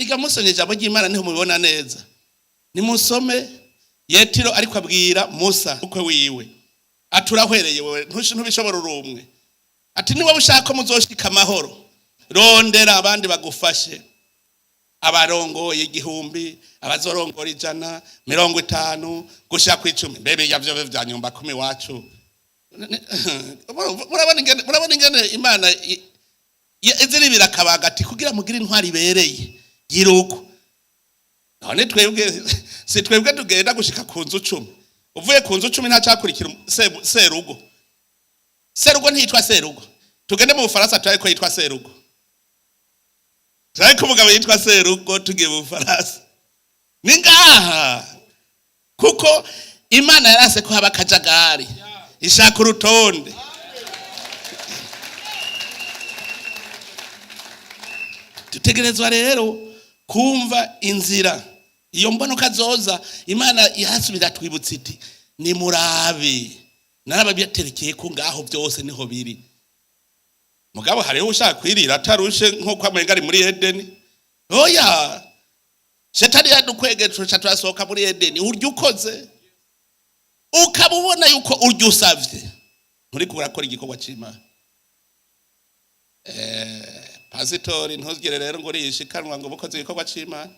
iga musomye ijambo ry'Imana niho mubibona neza. Nimusome Yetiro ariko abwira Musa ukwe wiwe. Aturahwereye wewe ntubishobora urumwe. Ati niba ushaka ko muzoshika amahoro, rondera abandi bagufashe. Abarongoye 1000, abazorongora 100, 50 gushika ku 10. Mbebe yavyo vya nyumba 10 wacu. Murabona ingene Imana iziri birakabagati kugira mugire intwari ibereye giruko. None twebwe tugenda gushika ku nzu 10. Uvuye ku nzu 10 ntacakurikira serugo. Serugo ntitwa serugo. Tugende mu Bufaransa turiko yitwa serugo. Turiko umugabo yitwa serugo tugiye mu Bufaransa. Ningaha kuko Imana yarase ko haba kajagari. Ishaka urutonde. Tutegerezwa rero kumva inzira. Iyo mbono kazoza Imana yasubira twibutsa iti ni murabe. Narababyaterekeye ko ngaho byose niho biri. Mugabo hariho ushaka kwirira atarushe nko kwamengari muri Edeni. Oya. Shetani yadukwegeje turasohoka muri Edeni urya ukoze. Ukabubona yuko urya usavye. Muri kurakora igikorwa c'Imana. Pasitori ntuzgire rero ngo rishikanwa ngo bukoze igikorwa c'Imana.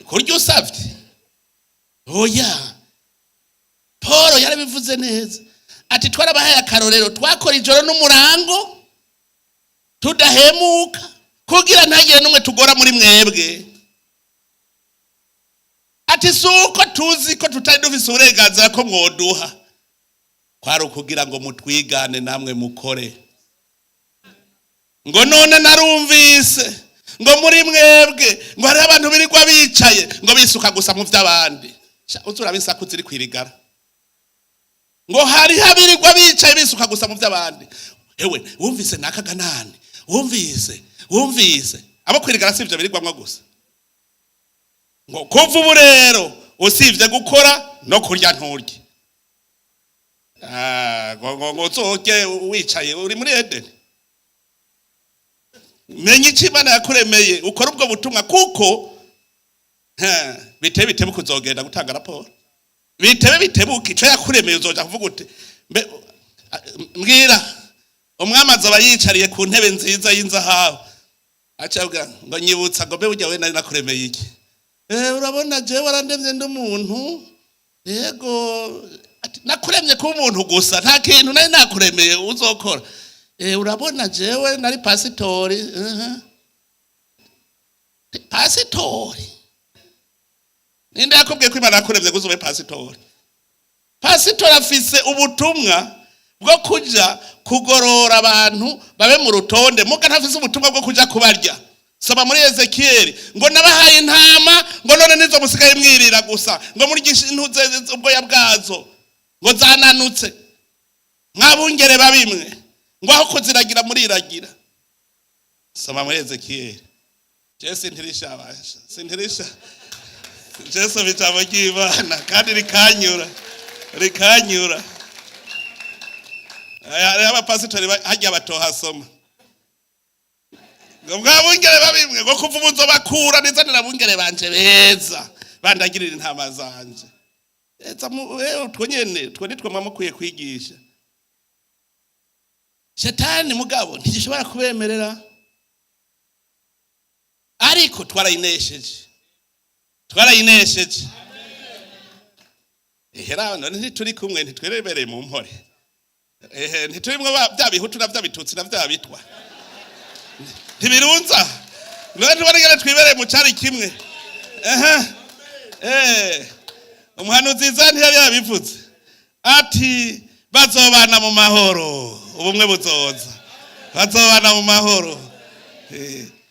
Kurya usavye. Oya. Paul yarabivuze neza. Ati twarabahaye akarorero twakora ijoro n'umurango tudahemuka kugira ntagire numwe tugora muri mwebwe. Ati suko tuzi ko tutari dufise uburenganzira ko mwoduha. Kwari ukugira ngo mutwigane namwe mukore. Ngo none narumvise ngo muri mwebwe ngo hari abantu birirwa bicaye ngo bisuka gusa mu vy'abandi. Uzura bisaku ziri kwirigara. Ngo hari habirirwa bicaye bisuka gusa mu vy'abandi. Ewe wumvise nakaganane. Wumvise. Abo kwirigara sivyo birirwamwe gusa. Ngo kuva ubu rero usivye gukora no kurya nturye. Ngo uzoke wicaye uri muri Edeni. Menye iki Imana yakuremeye ukora ubwo butumwa kuko bitebe kuzogenda gutanga raporo. Bitebuke ico yakuremeye uzoja kuvuga uti mbwira umwamazi abayicariye ku ntebe nziza y'inzahabu. Acabwa ngo nyibutsa ngo burya we nari nakuremeye iki. Urabona je warandemye ndumuntu. Yego nakuremye ku umuntu gusa nta kintu nari nakuremeye uzokora. Urabona jewe nari pasitori. Pasitori. Ninde yakubwiye ko Imana yakuremye guzobe pasitori? Pasitori afise ubutumwa bwo kuja kugorora abantu babe mu rutonde. Muga ntafise ubutumwa bwo kuja kubarya. Soma muri Ezekiel ngo nabahaye intama ngo none nizo musigaye mwirira gusa ngo muri gishintuze ubwo yabwazo ngo zananutse mwabungere babimwe ngo aho kuziragira muri iragira. Soma muri Ezekiel. Jese sintirisha Jese bitabo ry'Imana kandi rikanyura. Aba pasitori hajya batohasoma. Ngo mwabungere babimwe ngo kuva ubuzo bakura nizanira bungere banje beza bandagirira intama zanje. Twonyene nitwe mwamukwiye kwigisha. Shetani mugabo ntigishobora kubemerera. Ariko twarayinesheje. Hera none ntituri kumwe ntitwerebereye mu mpore. Ntiturimwe byabihutu navyabitutsi navyabitwa. Ntibirunza. None barigere twibereye mu cari kimwe. Umuhanuzi Zani yari yabivuze. Ati bazobana mu mahoro. Ubumwe buzoza. Bazobana mu mahoro.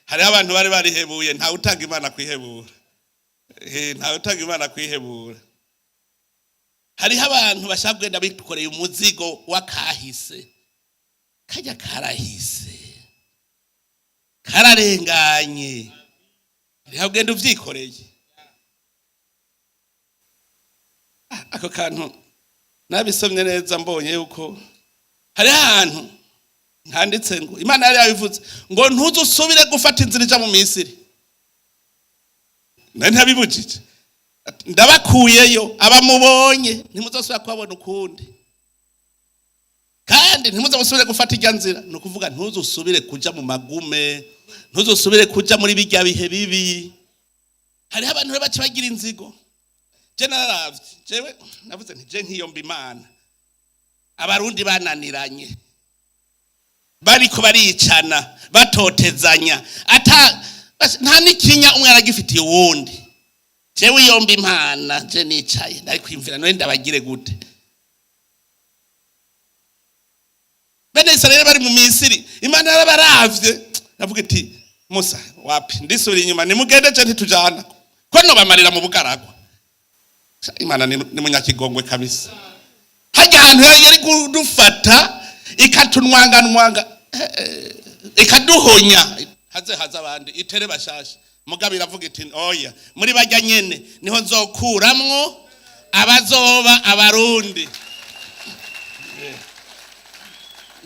Hari abantu bari barihebuye nta utanga Imana kwihebura. Nta utanga Imana kwihebura. Hariho abantu bashaka kugenda bikoreye umuzigo wakahise. Kajya karahise. Kararenganye. Hariho ugenda uvyikoreye. Ako kantu nabisomye neza mbonye yuko hari ahantu handitse ngo Imana yari yabivuze ngo ntuzusubire gufata inzira ija mu Misiri. ntabibujije ndabakuyeyo abamubonye ntimuzosubira kubabona ukundi kandi ntimuzosubire gufata ijya nzira ni ukuvuga ntuzusubire kuja mu magume ntuzusubire kuja muri bijya bihe bibi. Hariho abantu baca bagira inzigo. Je nararavye jewe navuze nti je nk'iyo mba Imana abarundi bananiranye bariko baricana batotezanya nta n'ikinya umwe aragifitiye uwundi. Jewe iyo mba Imana je nicaye ndari kwimvira none ndabagire gute. Bene Israeli bari mu Misiri Imana yarabaravye navuga iti Musa wapi ndisubira inyuma nimugende je ntitujana ko no bamarira mu bugaragwa. Imana ni munyakigongwe kabisa. Hajya ahantu yari kudufata ikatunwanganwanga ikaduhonya haza abandi itere bashasha mugabe iravuga iti oya muri bajya nyene niho nzokuramwo abazoba abarundi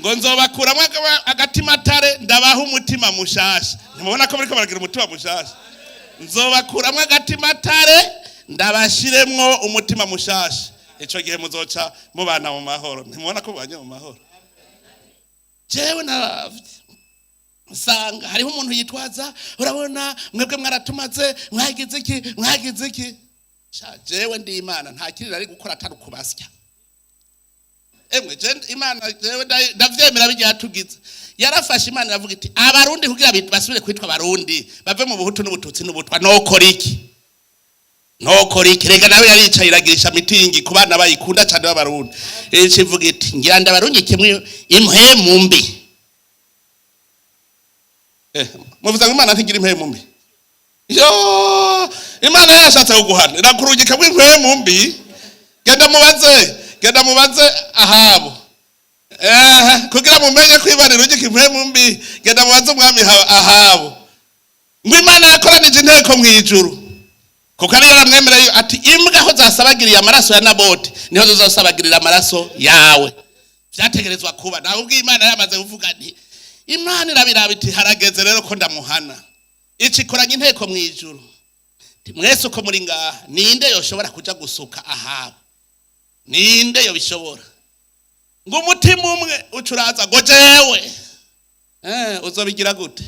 ngo nzobakuramwo agatimatare ndabaha umutima mushasha. Nimubona ko bariko baragira umutima mushasha. Nzobakuramwo agatimatare ndabashiremwo umutima mushasha. Ico gihe muzoca mubana mu mahoro. Ntimubona ko banye mu mahoro. Jewe naravye usanga hariho umuntu yitwaza urabona mwebwe mwaratumaze mwagize iki jewe ndi Imana nta kirira ari gukora atari kubasya. Emwe je Imana jewe ndavyemera bijyatugize yarafashe Imana iravuga iti abarundi kugira basubire kwitwa abarundi bave mu buhutu n'ubututsi n'ubutwa nokora iki rega nawe yaricaye iragirisha mitingi ku bana bayikunda cyane b'abarundi ivuga iti ngira ndabarundi kimwe impemu mbi. Muvuza ngo Imana ntigira impemu mbi. Yo Imana yashatse kuguhana irakurungika impemu mbi. Genda mubaze Ahabo kugira mumenye kwibana rugika impemu mbi. Genda mubaze umwami Ahabo ngo Imana yakoranije inteko mu ijuru kuko ari yaramwemereye ati imbwa aho zasabagiriye amaraso ya Naboti niho zizosabagirira amaraso yawe. Vyategerezwa kuba naho ubwo Imana yamaze kuvuga nti Imana irabiraba iti harageze rero ko ndamuhana ikikoranye inteko mu ijuru. Mwese uko muri ngaha ninde yoshobora kuja gusuka Ahabo? Ninde yo bishobora? Ngo umutima umwe ucuraza ngo jewe uzobigira gute?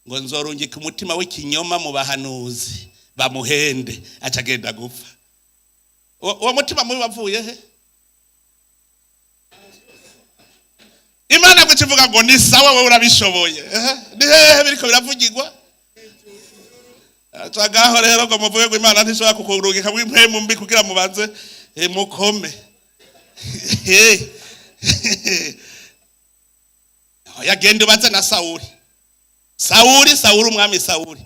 Ngo nzorungika umutima w'ikinyoma mu bahanuzi bamuhende acagenda gupfa. Uwo mutima mubi wavuye he? Imana kukivuga ngo ni sawa wewe urabishoboye. Ni hehe biriko biravugirwa? Atagaho rero ngo muvuye ngo Imana ntishobora kukurungika mu impemu mbi kugira mubanze mukome. Yagenda ubaze na Sawuli umwami Sawuli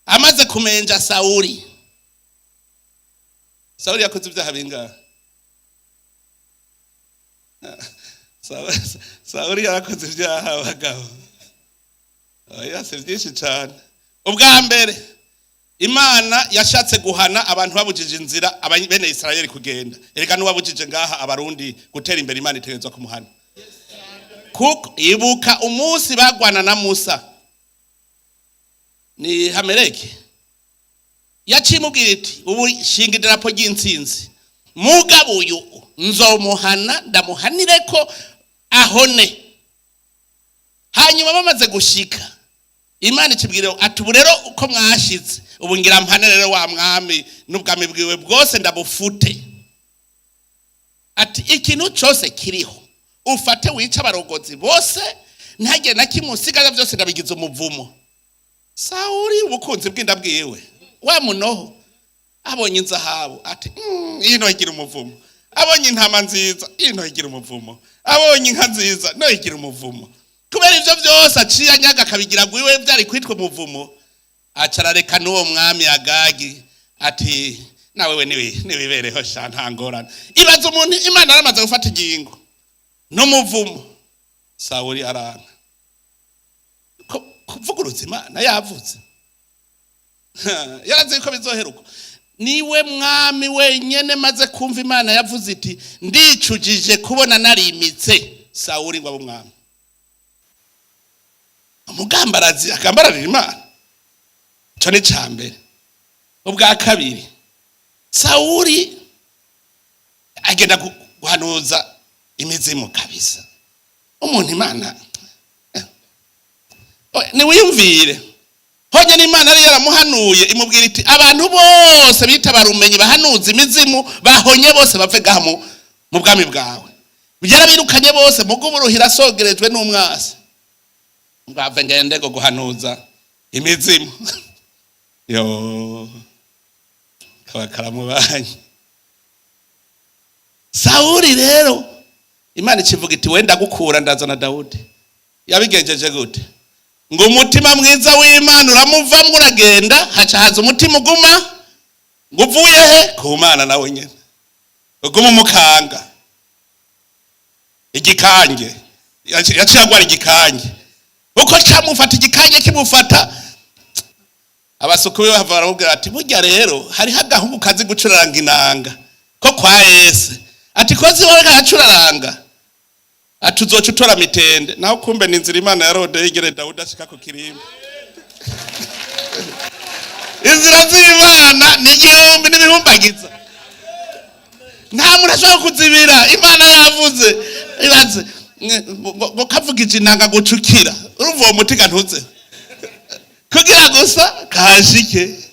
amaze kumenja Sawuli yakoze ibyaha bingahe? Sawuli yarakoze ibyaha abagabo oya si byinshi cyane. Ubwa mbere Imana yashatse guhana abantu babujije inzira bene Israeli kugenda. Erega n'uwabujije ngaha abarundi gutera imbere Imana itegerezwa kumuhana. Kuko ibuka umunsi bagwana na Musa ni Hameleki yacimubwira iti ubu shinga idarapo ry'intsinzi mugabo uyu nzomuhana ndamuhanire ko ahone. Hanyuma bamaze gushika Imana ikibwira ati ubu rero uko mwashitse ubu ngira mpane rero wa mwami n'ubwami bwiwe bwose ndabufute. Ati ikintu cyose kiriho ufate wica abarogozi bose ntage na kimusigaza byose ndabigize umuvumo. Sawuli ubukunzi bw'indabwiwe wa munoho abonye inzahabu ati ino igira umuvumo. Abonye intama nziza ino igira umuvumo. Abonye inka nziza no igira umuvumo. Kubera ivyo byose aciye anyaga kabigira gwiwe byari kwitwa umuvumo. Acarareka n'uwo mwami Agagi ati nawe we niwibereho sha ntangorana. Ibaza umuntu Imana yaramaze gufata ingingo no muvumo. Sawuli aranga kuvuguruza Imana yavuze yarazi ko bizoheruka. Niwe mwami wenyene maze kumva Imana yavuze iti ndicujije kubona narimitse Sawuli ngo abumwami. Umugambarazi agambararira Imana cyo ni cyambere. ubwa kabiri Sawuli agenda guhanuza imizimu kabisa. Umuntu Imana niwiyumvire honya n'Imana yari yaramuhanuye imubwira iti abantu bose bita barumenyi bahanuza imizimu bahonye bose bapfe gamu mu bwami bwawe. Byarabirukanye bose muguburuhira sogerejwe n'umwasi. Ngave ngende go guhanuza imizimu. Yo kabaramubanye. Sawuli rero Imana ikivuga iti wenda gukura ndazana Dawudi. Yabigenjeje gute? Ngo umutima mwiza w'Imana uramuvamwe uragenda haca haza umutima uguma ngo uvuye he ku Mana nawe nyene uguma mukanga igikange yacagwa igikange uko camufata igikange kimufata abasuku be bava baramubwira ati burya rero hari hagahungu kazi gucuraranga inanga ko kwa Yesu ati kozi wowe gacuraranga ati uzoca utora mitende naho kumbe ninzira Imana yarode yigere Dawudi ashika ku kirimba. Inzira z'Imana ni igihumbi n'ibihumbagiza nta muntu ashobora kuzibira. Imana yavuze ibaze ngo kavugije inanga gucukira urumva uwo muti gantuze kugira gusa kahashike.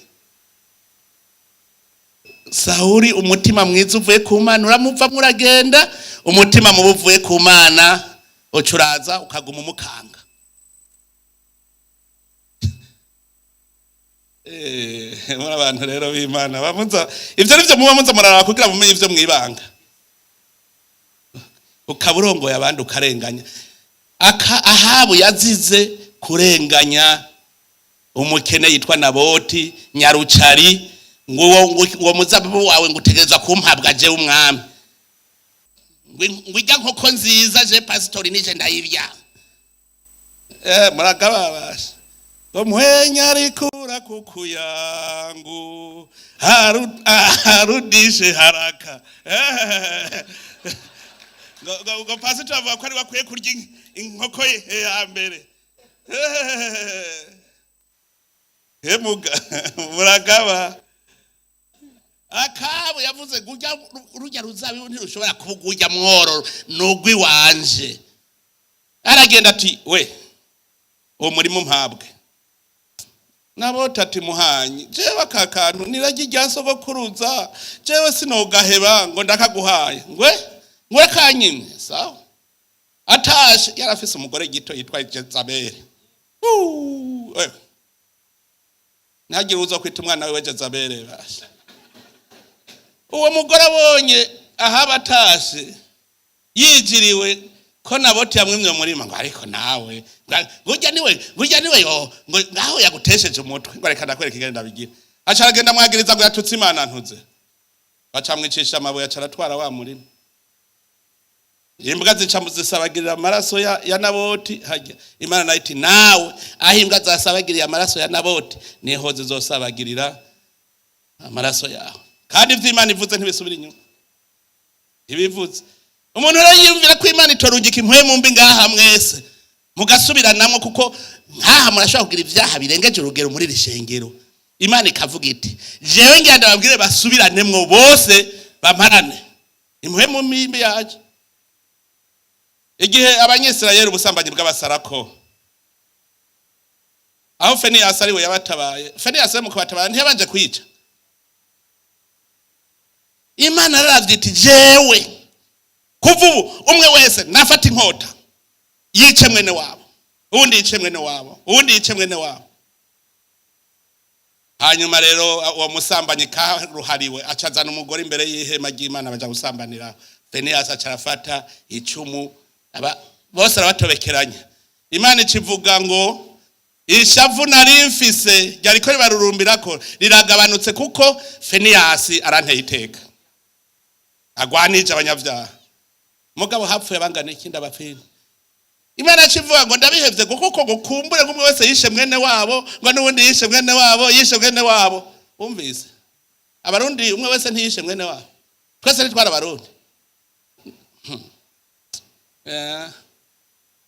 Sawuli umutima mwiza uvuye ku Mana uramuvamwe uragenda, umutima mubi uvuye ku Mana ucuraza ukaguma umukanga. Muri abantu rero b'Imana bamuza ivyo nivyo muba muza murara kugira mumenye ivyo mwibanga. Ukaburongoye abandi ukarenganya. Ahabu yazize kurenganya umukene yitwa Naboti Nyarucari ngo muzabibu wawe ngutegereza kumpabwa je umwami. Ngwijya nkoko nziza je pastori nije ndayivya. Muragababasha. Omwenya rikura kukuyangu harudishe haraka. Ngo pastor avuga ko ari bakwiye kurya inkoko ya mbere. Hemuga muragaba. Akabu yavuze gujya urujya ruzabibu ntirushobora kubugujya mworo nugwi wanje. Aragenda ati we uwo murimo mpabwe Naboti ati muhanyi jewe akakantu niragi ryasogokuruza jewe sinogaheba ngo ndakaguhaye ngwe kanyimwe sawa. Atashe yarafise umugore gito yitwa Jezabeli. Ntagiye uza kwita umwana we Jezabeli basha. Uwo mugore abonye ahaba atashe yijiriwe ko Naboti yamwimye umurima ngo ariko nawe ngujya niwe yo ngo ngaho yagutesheje umutwe ngo reka ndakwereka igenda bigira. Acaragenda mwagiriza ngo yatutse Imana ntuze bacamwicisha amabuye acaratwara wa murima. Imbwa zicamuzisabagirira amaraso ya Naboti hajya Imana nayo iti nawe aho imbwa zasabagirira amaraso ya Naboti niho zizosabagirira amaraso yawe. Kandi ivy'Imana ivuze ntibisubira inyuma. Ibivuze umuntu rero yiyumvira ko Imana itorungika impwe mu mbi ngaha mwese mugasubiranamwe kuko nkaha murashobora kugira ivyaha birengeje urugero muri rishengero. Imana ikavuga iti jewe ngenda babwire basubiranemwe bose bamarane impwe mu mbi yaje. Igihe abanyesirayeli ubusambanyi bw'abasarako aho Feniyasi ariwe yabatabaye. Feniyasi mu kubatabara ntiyabanje kwica. Imana raravye iti jewe kuvubu umwe wese nafata inkota yice mwene wabo undi yice mwene wabo undi yice mwene wabo. Hanyuma rero uwo musambanyi karuhariwe acazana umugore imbere y'ihema ry'Imana baja gusambanira. Feniyasi acarafata icumu bose arabatobekeranya. Imana ikivuga ngo ishavu nari mfise ryariko ribarurumbirako riragabanutse kuko Feniyasi aranteye iteka agwanije abanyavyaha. Mugabo hapfuye abangana ikindi abapfini. Imana ikivuga ngo ndabihevye kuko gukumbure ngumwe wese yishe mwene wabo ngo nubundi yishe mwene wabo. Umvise abarundi umwe wese ntiyishe mwene wabo. Twese nitwara abarundi.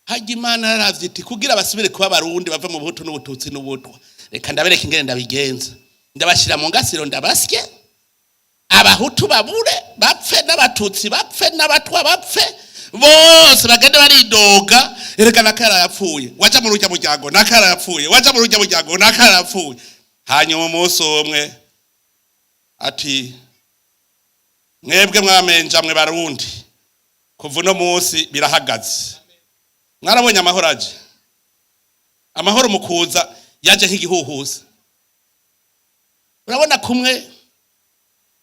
Hajya Imana yaravye iti kugira basubire kuba abarundi bava mu buhutu n'ubututsi n'ubutwa reka ndabereka ingene ndabigenza ndabashira mu ngasiro ndabasye abahutu babure bapfe n'abatutsi bapfe n'abatwa bapfe bose bagende baridoga erekana kara yapfuye waca mu rujya muryango nakara yapfuye waca mu rujya muryango nakara yapfuye hanyuma umunsi umwe ati mwebwe mwamenja mwe barundi kuva no munsi birahagaze mwarabonye amahoro aje amahoro mukuza yaje nk'igihuhuza urabona kumwe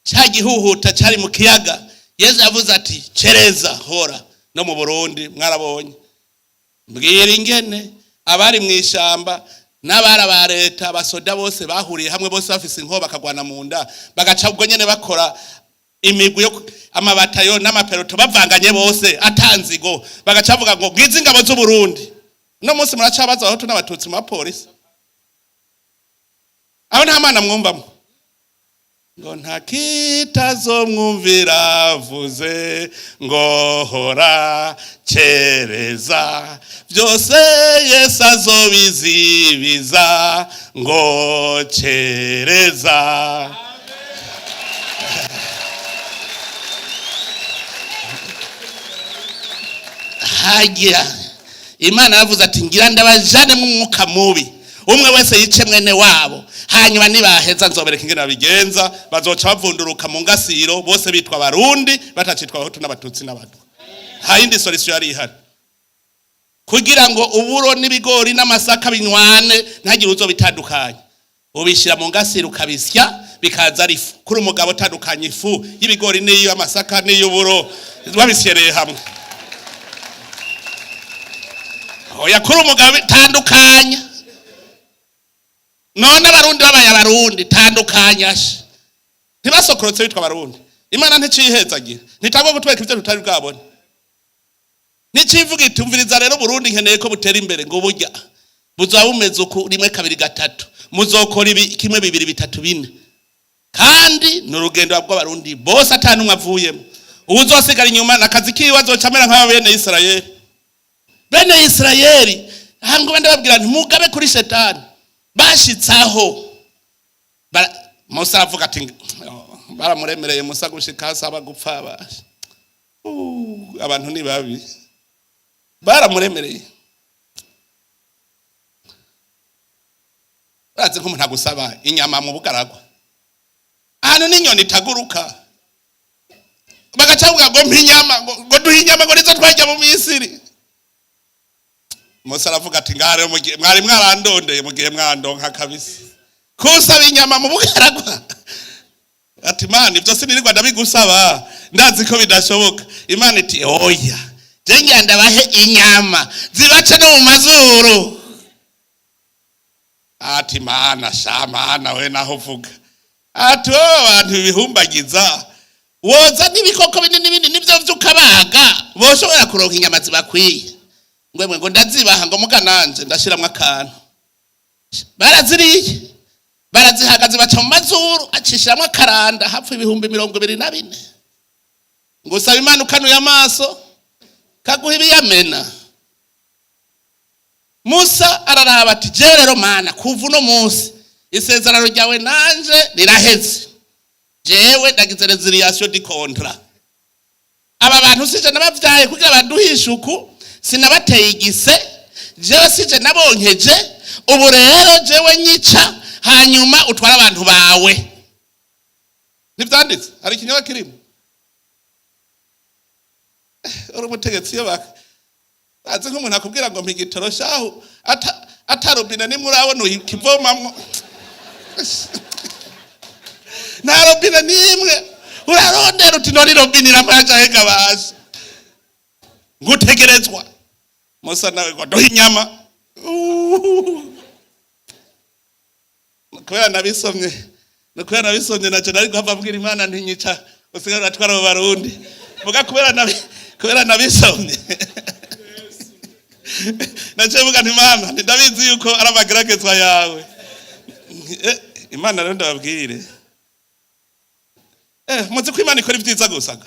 cya gihuhuta cyari mu kiyaga Yesu yavuze ati cereza hora no mu Burundi mwarabonye mbwira ingene abari mu ishamba n'abara ba leta abasoda bose bahuriye hamwe bose bafise inkoba bakagwana mu nda bagaca ubwo nyene bakora imigwi yo amabatayo n'amapeloto bavanganye bose atanzigo bagacavuga ngo ngizi ingabo z'u Burundi no munsi muracabaza aho n'abatutsi mu polisi aho nta mana mwumbamo ngo nta kitazomwumvira vuze ngo hora cereza byose Yesu azobizibiza ngo cereza hagira Imana yavuze ati ngira ndabajane mu mwuka mubi umwe wese yice mwene wabo hanyuma nibaheza nzobereka ingene babigenza bazoca bavunduruka mu ngasiro bose bitwa barundi batacitwa abahutu n'abatutsi n'abatwa hayindi solution yari ihari kugira ngo uburo n'ibigori n'amasaka binywane ntagire uzo bitandukanye ubishira mu ngasiro ukabisya bikaza ari ifu kuri umugabo utandukanye ifu y'ibigori n'iyo amasaka n'iyo uburo babisyereye hamwe oya kuri umugabo tandukanya none abarundi babaye abarundi tandukanya ntibasokorotse bitwa abarundi Imana nticihezagira ntitagwa gutweka ivyo tutari bwabone nicivuga itumviriza rero Burundi nkeneye ko butera imbere ngo burya buzoba bumeze uko rimwe kabiri gatatu muzokora ibi kimwe bibiri bitatu bine kandi n'urugendo rw'abarundi bose atanumwe avuyemo uzosigara inyuma nakazi kiwe azocamera nk'aba bene Israeli hango bande babwira nti mugabe kuri shetani bashitsaho Musa avuga ati baramuremereye Musa gushika hasaba gupfa bashi abantu ni babi baramuremereye bazi ko umuntu agusaba inyama mu bugaragwa hano n'inyoni itaguruka bagacavuga ngo mpinyama ngo duhe inyama ngo nizo twajya mu Misiri Musa aravuga ati ngare mwari mwarandondeye mugihe mwandonka kabisa kusaba inyama mu bugaragwa ati Imana ivyo sinirirwa ndabigusaba ndazi ko bidashoboka Imana iti oya je ngenda bahe inyama zibace no mu mazuru ati Mana shamana we naho vuga ati abantu bihumbagiza woza n'ibikoko binini nivyo vyukabaga boshobora kuronka inyama zibakwiye ngwemwe ngo ndazibaha ngo mugananje ndashiramwe akantu baraziriye barazihagaze baca mu mazuru acishiramwe akaranda hapfa ibihumbi 24 ngo saba Imana ukanuye amaso kaguha ibiyamena Musa araraba ati je rero Mana kuva uno munsi isezerano ryawe nanje riraheze jewe ndagize resiliation di contra aba bantu sije nabavyaye kugira baduhishuku sinabateye igise jewe sije nabonkeje ubu rero jewe nyica hanyuma utwara abantu bawe ntivyanditse hari ikinyawa kirimo uri umutegetsi yo baka bazi nk'umuntu akubwira ngo mpigitoro shahu atarobina ni murabona ukivomamwo nta robina nimwe urarondera uti none robina iramaja heka baje ngutegerezwa Musa nawe ngo doha inyama kubera nabisomye naco nari guhava mbwira Imana ntinyica usigara atwara abarundi vuga kubera nabisomye nace vuga nti Imana ndabizi yuko ari amageragezwa yawe Imana rero ndababwire muzi ko Imana ikora ibyiza gusaga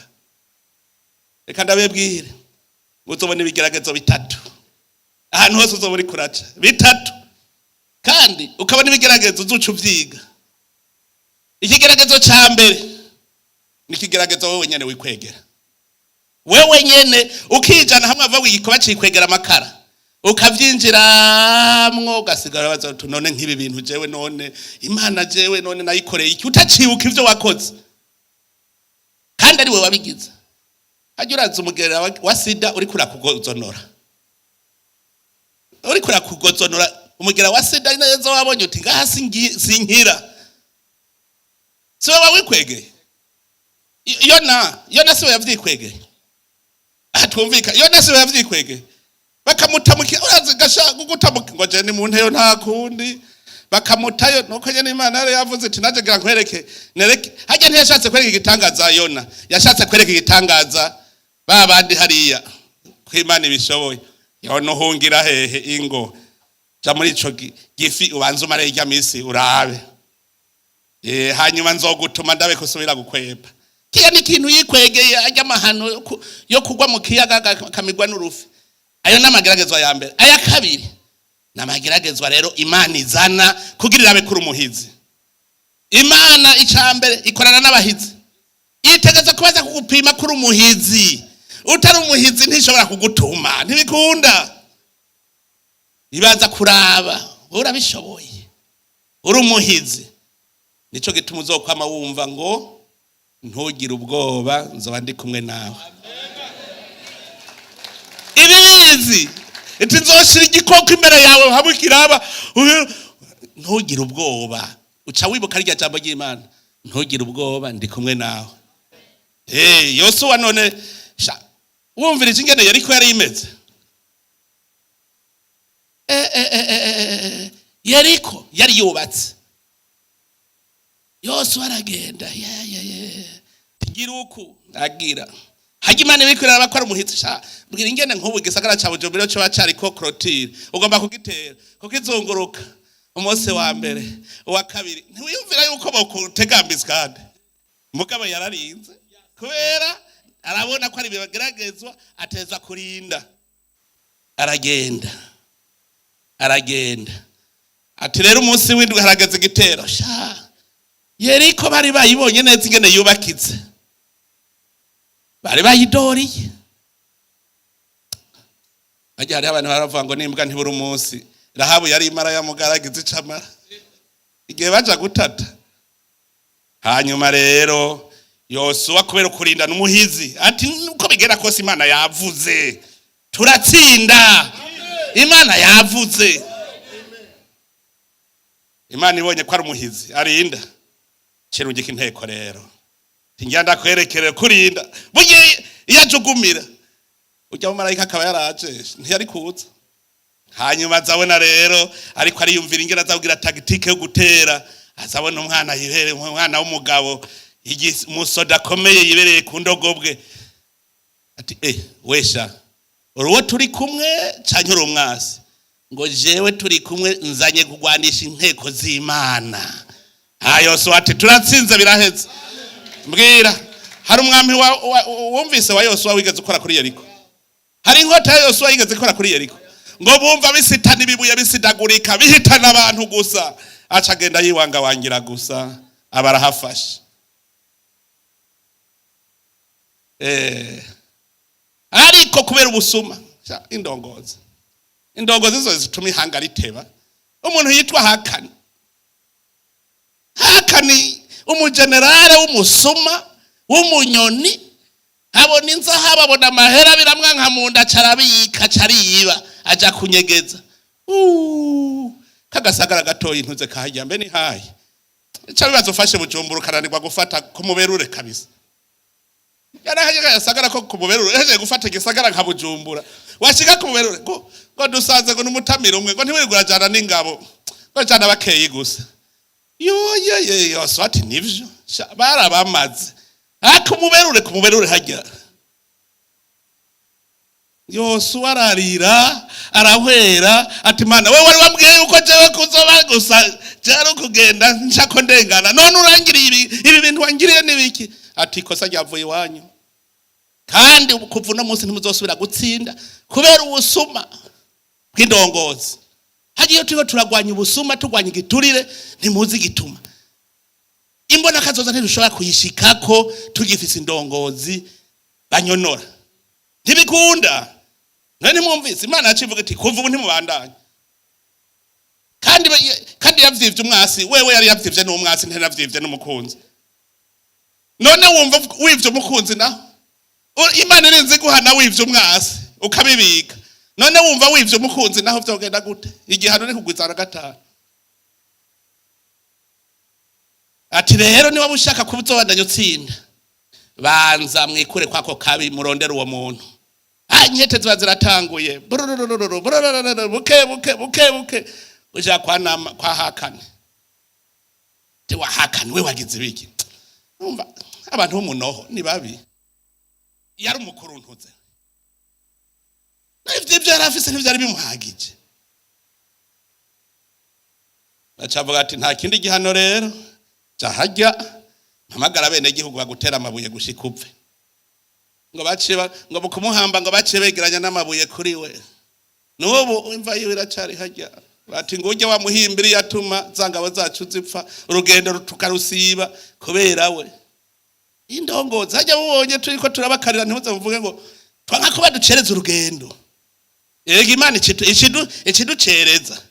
reka ndabebwire uzobona ibigeragezo bitatu ahantu hose uzoburi kuraca bitatu kandi ukabona ibigeragezo uzuca uvyiga ikigeragezo ca mbere ni ikigeragezo wewe nyene wikwegera. Wewe nyene ukijana hamwe ava wigikoba cikwegera amakara ukavyinjiramwo ugasigara baza none nk'ibi bintu jewe none Imana jewe none nayikoreye iki utacibuka ivyo wakoze kandi ari we wabigize. Hajya uraza umugera wa sida uri kurakugozonora umugera wa sida neza wabonye uti ngaha sinkira siwe wawikwegeye. Yona siwe yavyikwegeye. Atumvika Yona siwe yavyikwegeye. Bakamutamuka urazi gashaka gutamuka ngo je ni mu nteyo nta kundi bakamutayo nuko nyene Imana yari yavuze ati naje gira nkwereke nereke. Hajya ntiyashatse kwereka igitangaza Yona, yashatse kwereka igitangaza babandi hariya ko Imana ibishoboye. Yona uhungira hehe ingo ja muri ico gifi ubanza umare irya misi urabe hanyuma nzogutuma ndabe kusubira gukweba. Kiya ni kintu yikwegeye ajya amahano yo kugwa mu kiyaga kamigwa n'urufi. Ayo namageragezwa ya mbere. Aya kabiri namageragezwa rero Imana izana kugirira abe kuri umuhizi. Imana icambere ikorana n'abahizi. Itegeza kubaza kugupima kuri umuhizi. Utari umuhizi ntishobora kugutuma, ntibikunda. Ibaza kuraba urabishoboye. Uri umuhizi. Nico gituma uzokwama wumva ngo ntugire ubwoba nzoba ndi kumwe nawe. Ibizi iti nzoshira igikoko imbere yawe hamwe kiraba ntugire ubwoba. Uca wibuka rya jambo ry'Imana ntugire ubwoba ndi kumwe nawe. Yosuwa none wumvirije ingene Yeriko yari imeze. Yeriko yari yubatse. Yosuwa aragenda tigira uku agira hajya Imana ibikorera bakora umuhizi mbwira ingene nk'ubu gisagara ca Bujumbura cyo bacari ko clotire ugomba kugitera kukizunguruka umunsi wa mbere uwa kabiri ntiwiyumvira yuko bokutegambizwa kandi mugabo yararinze kubera arabona ko ari bibageragezwa ateza kurinda. Aragenda ati rero umunsi w'indwi harageze igitero Yeriko bari bayibonye neza ingene yubakitse bari bayidoriye. Hajya hari abantu baravuga ngo nimbwa ntibura umunsi. Rahabu yari imara yamugaragize icamara igihe baja gutata. Hanyuma rero Yosuwa kubera kurinda n'umuhizi ati nuko bigera kose Imana yavuze turatsinda. Imana yavuze. Imana ibonye ko ari umuhizi arinda kirungika inteko rero tingenda kwerekere kurinda buye iyajugumira ujya mu marayika akaba yaraje ntiyari kuza. Hanyuma azabona rero ariko ariyumvira ingene azabwira tactique yo gutera. Azabona umwana yibereye umwana w'umugabo umusoda akomeye yibereye ku ndogobwe ati wesha uruwo turi kumwe canke uri umwasi ngo jewe turi kumwe nzanye kugwanisha inteko z'Imana. Yosuwa ati turatsinze biraheze. Mbwira hari umwami wumvise wa Yosuwa wigeze ukora kuri Yeriko. Hari inkota ya Yosuwa yigeze ikora kuri Yeriko ngo bumva bisitana ibibuye bisidagurika bihitana abantu gusa aca agenda yiwanga wangira gusa abarahafashe. Ariko kubera ubusuma indongozi zo zituma ihanga riteba. Umuntu yitwa Hakani umugenerale w'umusuma w'umunyoni abona inzahabu abona amahera biramwanka mu nda carabika cariba aja kunyegeza. Kagasagara gatoyi intuze kahajya mbe ni hayi cabibazo ufashe Bujumbura karanirwa gufata ku muberure kabisa. Yarahaje gasagara ko ku muberure eje gufata gisagara nka Bujumbura washika ku muberure ngo dusanze ngo n'umutamiro umwe ngo ntiwirigura jana n'ingabo ngo jana bakeyi gusa. Yosuwa ati nivyo barabamaze ku muberure hajya. Yosuwa ararira arahwera ati Mana wewe wari wambwiye yuko jewe kuzoba gusa cyari kugenda nshako ndengana none urangiriye ibi bintu wangiriye nibiki. Ati kosa ryavuye iwanyu kandi kuva uno munsi ntimuzosubira gutsinda kubera ubusuma bw'indongozi. Hagiye turiko turagwanya ubusuma tugwanya igiturire ntimuzi gituma. imbona kazoza ntidushobora kuyishikako tugifise indongozi banyonora ntibikunda. None mwumvise Imana yacivuga iti kuva ubu ntimubandanye. Kandi yavyivye umwasi, wewe yari yavyivye n'umwasi ntanavyivye n'umukunzi. None wumva wivye umukunzi naho Imana irinze guhana wivye umwasi ukabibika. None wumva wivye umukunzi naho vyogenda gute? Igihano ni kugwizana gatanu. Ati rero niba mushaka kubuzobandanya utsinda, banza mwikure kwako kabi murondera uwo muntu. Inyete ziba ziratanguye buke uja kwa Hakane. Tiwa Hakane we wagize ibiki? Umva abantu b'umunoho ni babi. Yari umukuru ntuze. N'ivyo yarafise ntivyari bimuhagije. Acavuga ati nta kindi gihano rero jahajya mpamagara bene gihugu bagutera amabuye gushika upfe. Ngo baciba ngo bukumuhamba ngo baciye begeranya n'amabuye kuri we. N'ubu imva yiwe iracari hajya. Bati ngo ujye wamuhimbiri yatuma zangabo zacu zipfa urugendo rutukarusiba kubera we. Indongozi hajya mubonye turiko turabakarira ntimuze muvuge ngo twanka ko baducereza urugendo. Ega Imana ikiducereza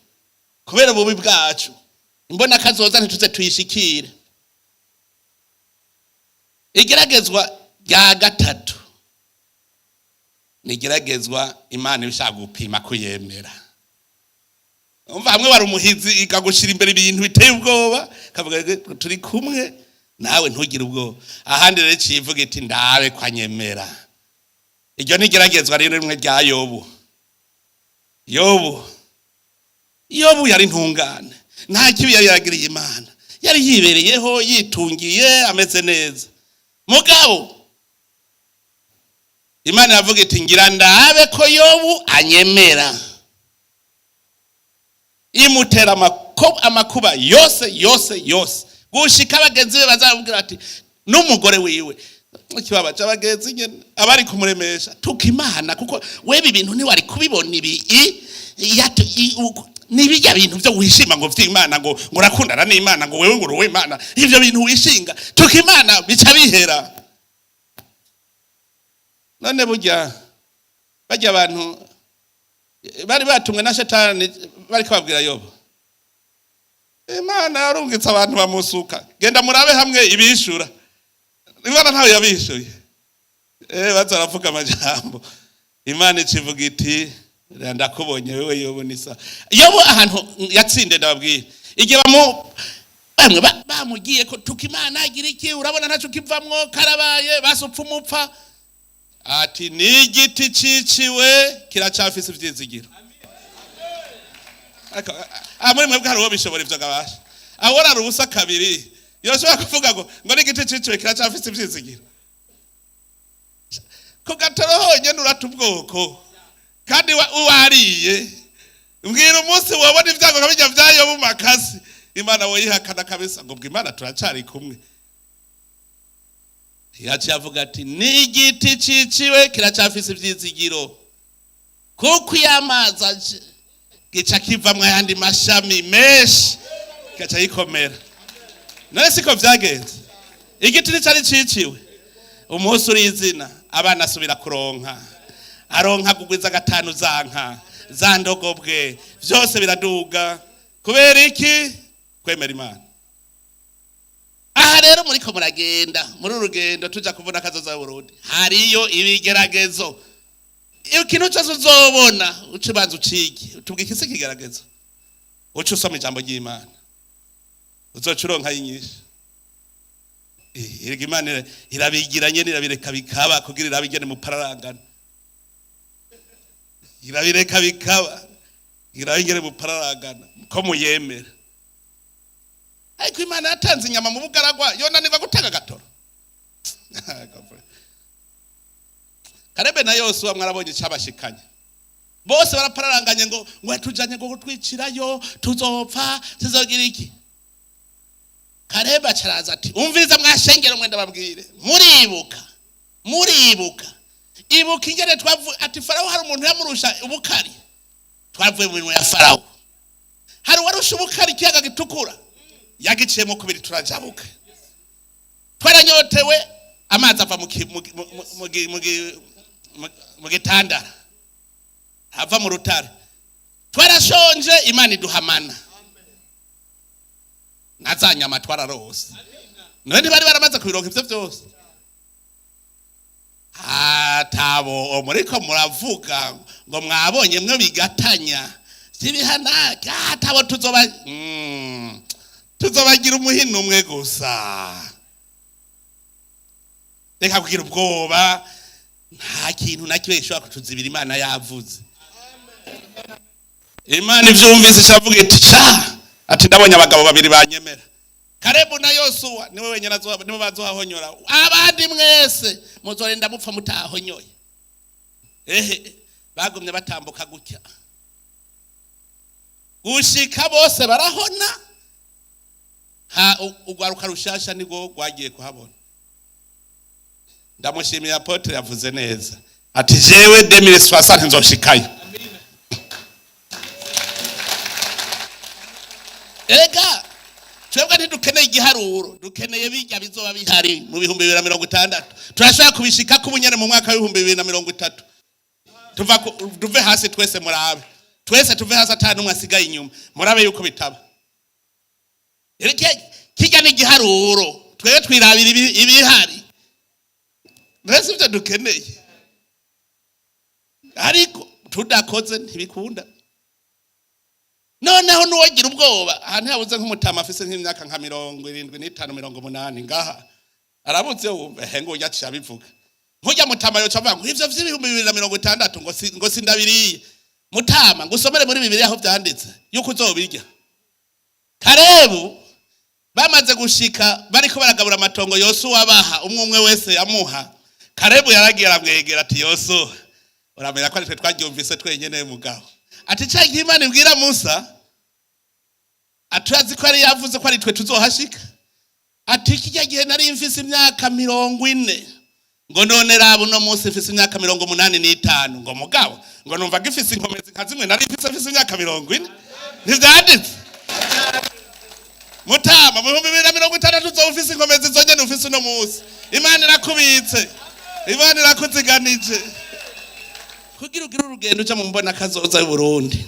kubera ububi bwacu. Imbona kazoza ntituze tuyishikire. Igeragezwa rya gatatu nigeragezwa Imana ibishaka gupima kuyemera. Umva hamwe wari umuhizi ikagushira imbere ibintu biteye ubwoba kavuga turi kumwe nawe ntugire ubwoba. Ahandi rero civuga iti ndawe kwanyemera. Iryo nigeragezwa rero rimwe rya Yobu yari ntungane. Nta kibi yari yagiriye Imana. Yari yibereyeho yitungiye ameze neza. Mugabo Imana yavuga iti ngira ndabe ko Yobu anyemera. Imutera amakuba yose. Gushika abagenzi be bazabwira ati n'umugore wiwe ikibaba cy'abagenzi nyene abari kumuremesha tukimana kuko wewe ibintu ni wari kubibona ibi nibijya bintu byo wishima ngo vy'Imana ngo urakundana n'Imana ngo wewe ngo uruwe Imana ivyo bintu wishinga tukimana bica bihera. None bajya abantu bari batumwe na Shetani bari kubabwira Yobu Imana yarungitse abantu bamusuka genda murabe hamwe ibishura. Imana ntawe yabishuye bazaravuga amajambo. Imana icivuga iti ndakubonye wewe Yobu nisa. Yobu ahantu yatsinde ndababwira igihe bamwe bamugiye ko tukimana agira iki urabona ntacu kivamwo karabaye basupfa umupfa. Ati ni igiti ciciwe kiracafise ivyizigiro. Amwe mwebwe hari uwo bishobora ivyo gabasha. Ahora rubusa kabiri yoshobora kuvuga ngo ni igiti ciciwe kiracafise ivyizigiro. Ko gatoro honyene uratubwoko kandi wariye. Mbwira umunsi wabona ivyago kabijya vyayo mu makasi Imana woyihakana kabisa ngo bw'Imana turacari kumwe. Yaci yavuga ati ni igiti ciciwe kiracafise ivyizigiro kuko yamaza gica kivamwe yandi mashami meshi gaca yikomera. None siko vyagenze. Igiti nicari ciciwe umunsi urizina abana asubira kuronka aronka kugwiza gatanu zanka zandogobwe vyose biraduga kubera iki kwemera Imana. Aha rero muriko muragenda muri urugendo tuja kubona kazoza Burundi hariyo ibigeragezo. Ikintu cyose uzobona ucibanza ucigi utubwike ise kigeragezo ucu usoma ijambo ry'Imana uzocuronka yinyisha. Imana irabigiranye irabireka bikaba kugira irabigene mu pararangana. Irabireka bikaba irabigene mu pararangana ko muyemera. Ariko Imana yatanze inyama mu bugaragwa yonanirwa gutanga gatoro. Karebe na Yosuwa mwarabonye cyabashikanye. Bose barapararanganye ngo tujanye ngo gutwicirayo tuzopfa tuzogira iki. Karebe acaraza ati umviriza mwashengero mwenda babwire muribuka ibuka ingene ati Farawo hari umuntu yamurusha ubukari twavuye mu minwe ya Farawo. Hari warusha ubukari kiyaga gitukura yagiciyemo kubiri turajabuka. twaranyotewe amazi ava mu gitanda ava mu rutare, twarashonje Imana iduhamana nazanyama twararose. None bari baramaze kubironka ivyo byose. Tabo muriko muravuga ngo mwabonye mwe bigatanya sibihanaka tabo tuzobagira umuhino umwe gusa. Reka kugira ubwoba, nta kintu nakimwe gishobora kutuzibira Imana yavuze. Imana ivyumvise iravuga iti ati ndabonye abagabo babiri banyemera, Kalebu na Yosuwa niwe wenyine nibo bazohahonyora, abandi mwese muzorinda mupfa mutahonyoye. Bagumye batambuka gutya gushika bose barahona. Ugwaruka rushasha nibwo gwagiye kuhabona. Ndamushimiye apotre yavuze neza ati jewe 2060 nzoshikayo. Ega twebwe ntidukeneye igiharuro, dukeneye bijya bizoba bihari mu 2060. Turashaka kubishika kubunyene mu mwaka wa 2030. Tuve hasi twese murabe, twese tuve hasi atanu mwasigaye inyuma murabe yuko bitaba. Kijya ni igiharuro, twebwe twirabira ibihari, mbese ibyo dukeneye, ariko tudakoze ntibikunda. Noneho nuwagira ubwoba ahantu yabuze nk'umutama afise nk'imyaka nka 75 80 ngaha arabuze wumva hengo yaciye abivuga. Nkujya mutama yo cavuga ngo ivyo vy'2060 ngo sindabiriye. Mutama ngusomere muri Bibiliya aho byanditse yuko uzobirya. Kalebu bamaze gushika bariko baragabura amatongo Yosuwa abaha umwe wese yamuha. Kalebu yaragiye aramwegera ati Yosuwa, uramenya ko ari twe twagyumvise twenyene mugabo. Ati cyagiye Imana ibwira Musa aturazi ko ari yavuze ko ari twe tuzohashika. Ati kijya gihe nari mfise imyaka 40 ngo none rabo no Musa mfise imyaka 85 ngo mugabo ngo numva gifise inkomezi nka zimwe nari mfise imyaka 40 ntivyanditse. Mutama mu 2060 uzofise inkomezi zonyene ufise no Musa. Imana irakubitse, Imana irakuziganije kugira ugira urugendo uca mu mbona kazoza y'u Burundi.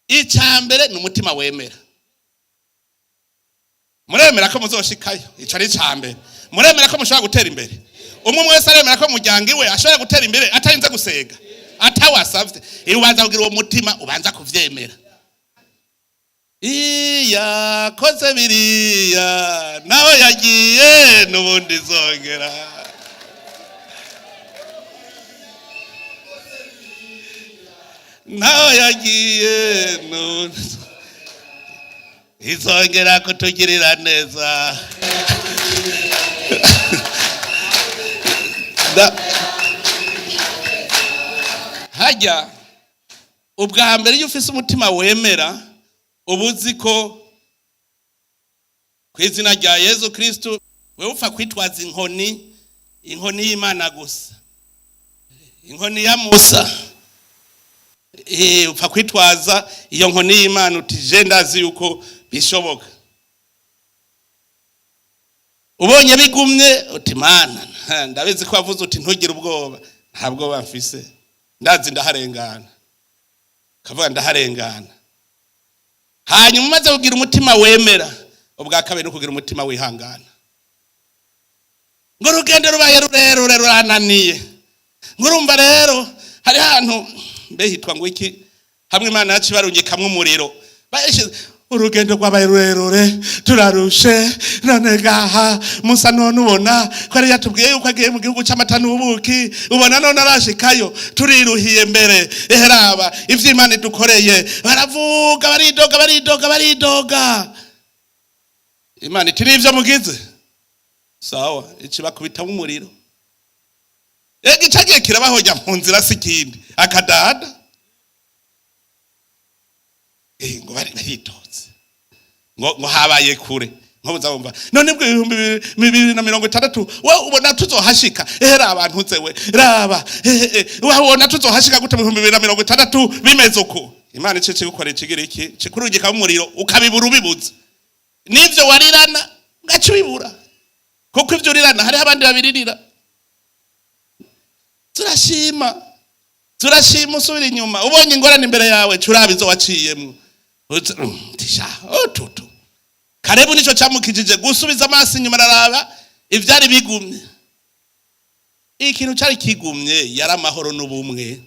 Icambere ni umutima wemera. Muremera ko muzoshikayo, ico ari icambere. Muremera ko mushobora gutera imbere. Umwe wese aremera ko muryango iwe ashobora gutera imbere atarinze gusega, atawasavye. Ubanza kugira uwo mutima, ubanza kuvyemera. Koze biriya nawe yagiye n'ubundi zongera. Nawe yagiye n'ubundi izongera kutugirira neza. Hajya ubwa mbere iyo ufise umutima wemera ubuzi ko kw'izina rya Yesu Kristo wewe upfa kwitwaza inkoni y'Imana gusa, inkoni ya Musa. Upfa kwitwaza iyo nkoni y'Imana uti je ndazi yuko bishoboka. Ubonye bigumye uti Mana ndabizi ko wavuze uti ntugire ubwoba. Ntabwo bamfise, ndazi ndaharengana. Kavuga ndaharengana. Hanyuma umaze kugira umutima wemera, ubwa kabiri kugira umutima wihangana. Ngo rugendo rubaye rurerure rurananiye. Ngurumva rero hari hantu mbe hitwa ngo iki hamwe Imana yacu barungikamwe umuriro. Urugendo rwabaye rurerure turarushe none gaha Musa none ubona ko ari yatubwiye yuko agiye mu gihugu cy'amata n'ubuki, ubona none arashikayo turiruhiye mbere. Eheraba ivyo Imana idukoreye, baravuga baridoga. Imana iti nivyo mugize sawa, ikibakubita mu muriro. Gicagiye kirabahoja mu nzira sikindi akadada. Ngo baritoze ngo habaye kure nko buzabumva none bwo 2060 we ubona tuzohashika. Ehera abantu nzewe raba ubona tuzohashika gute mu 2060 bimeze uko. Imana icece gukora ikigira iki kikurugika mu muriro ukabibura ubibuze. Nivyo warirana ugaca ubibura kuko ibyo urirana hariho abandi babiririra. turashima usubira inyuma ubonye ingorane imbere yawe curaba izo waciyemo tutu Karebu nico camukijije gusubiza amaso inyuma araraba ivyari bigumye. Ikintu cari kigumye yari amahoro n'ubumwe.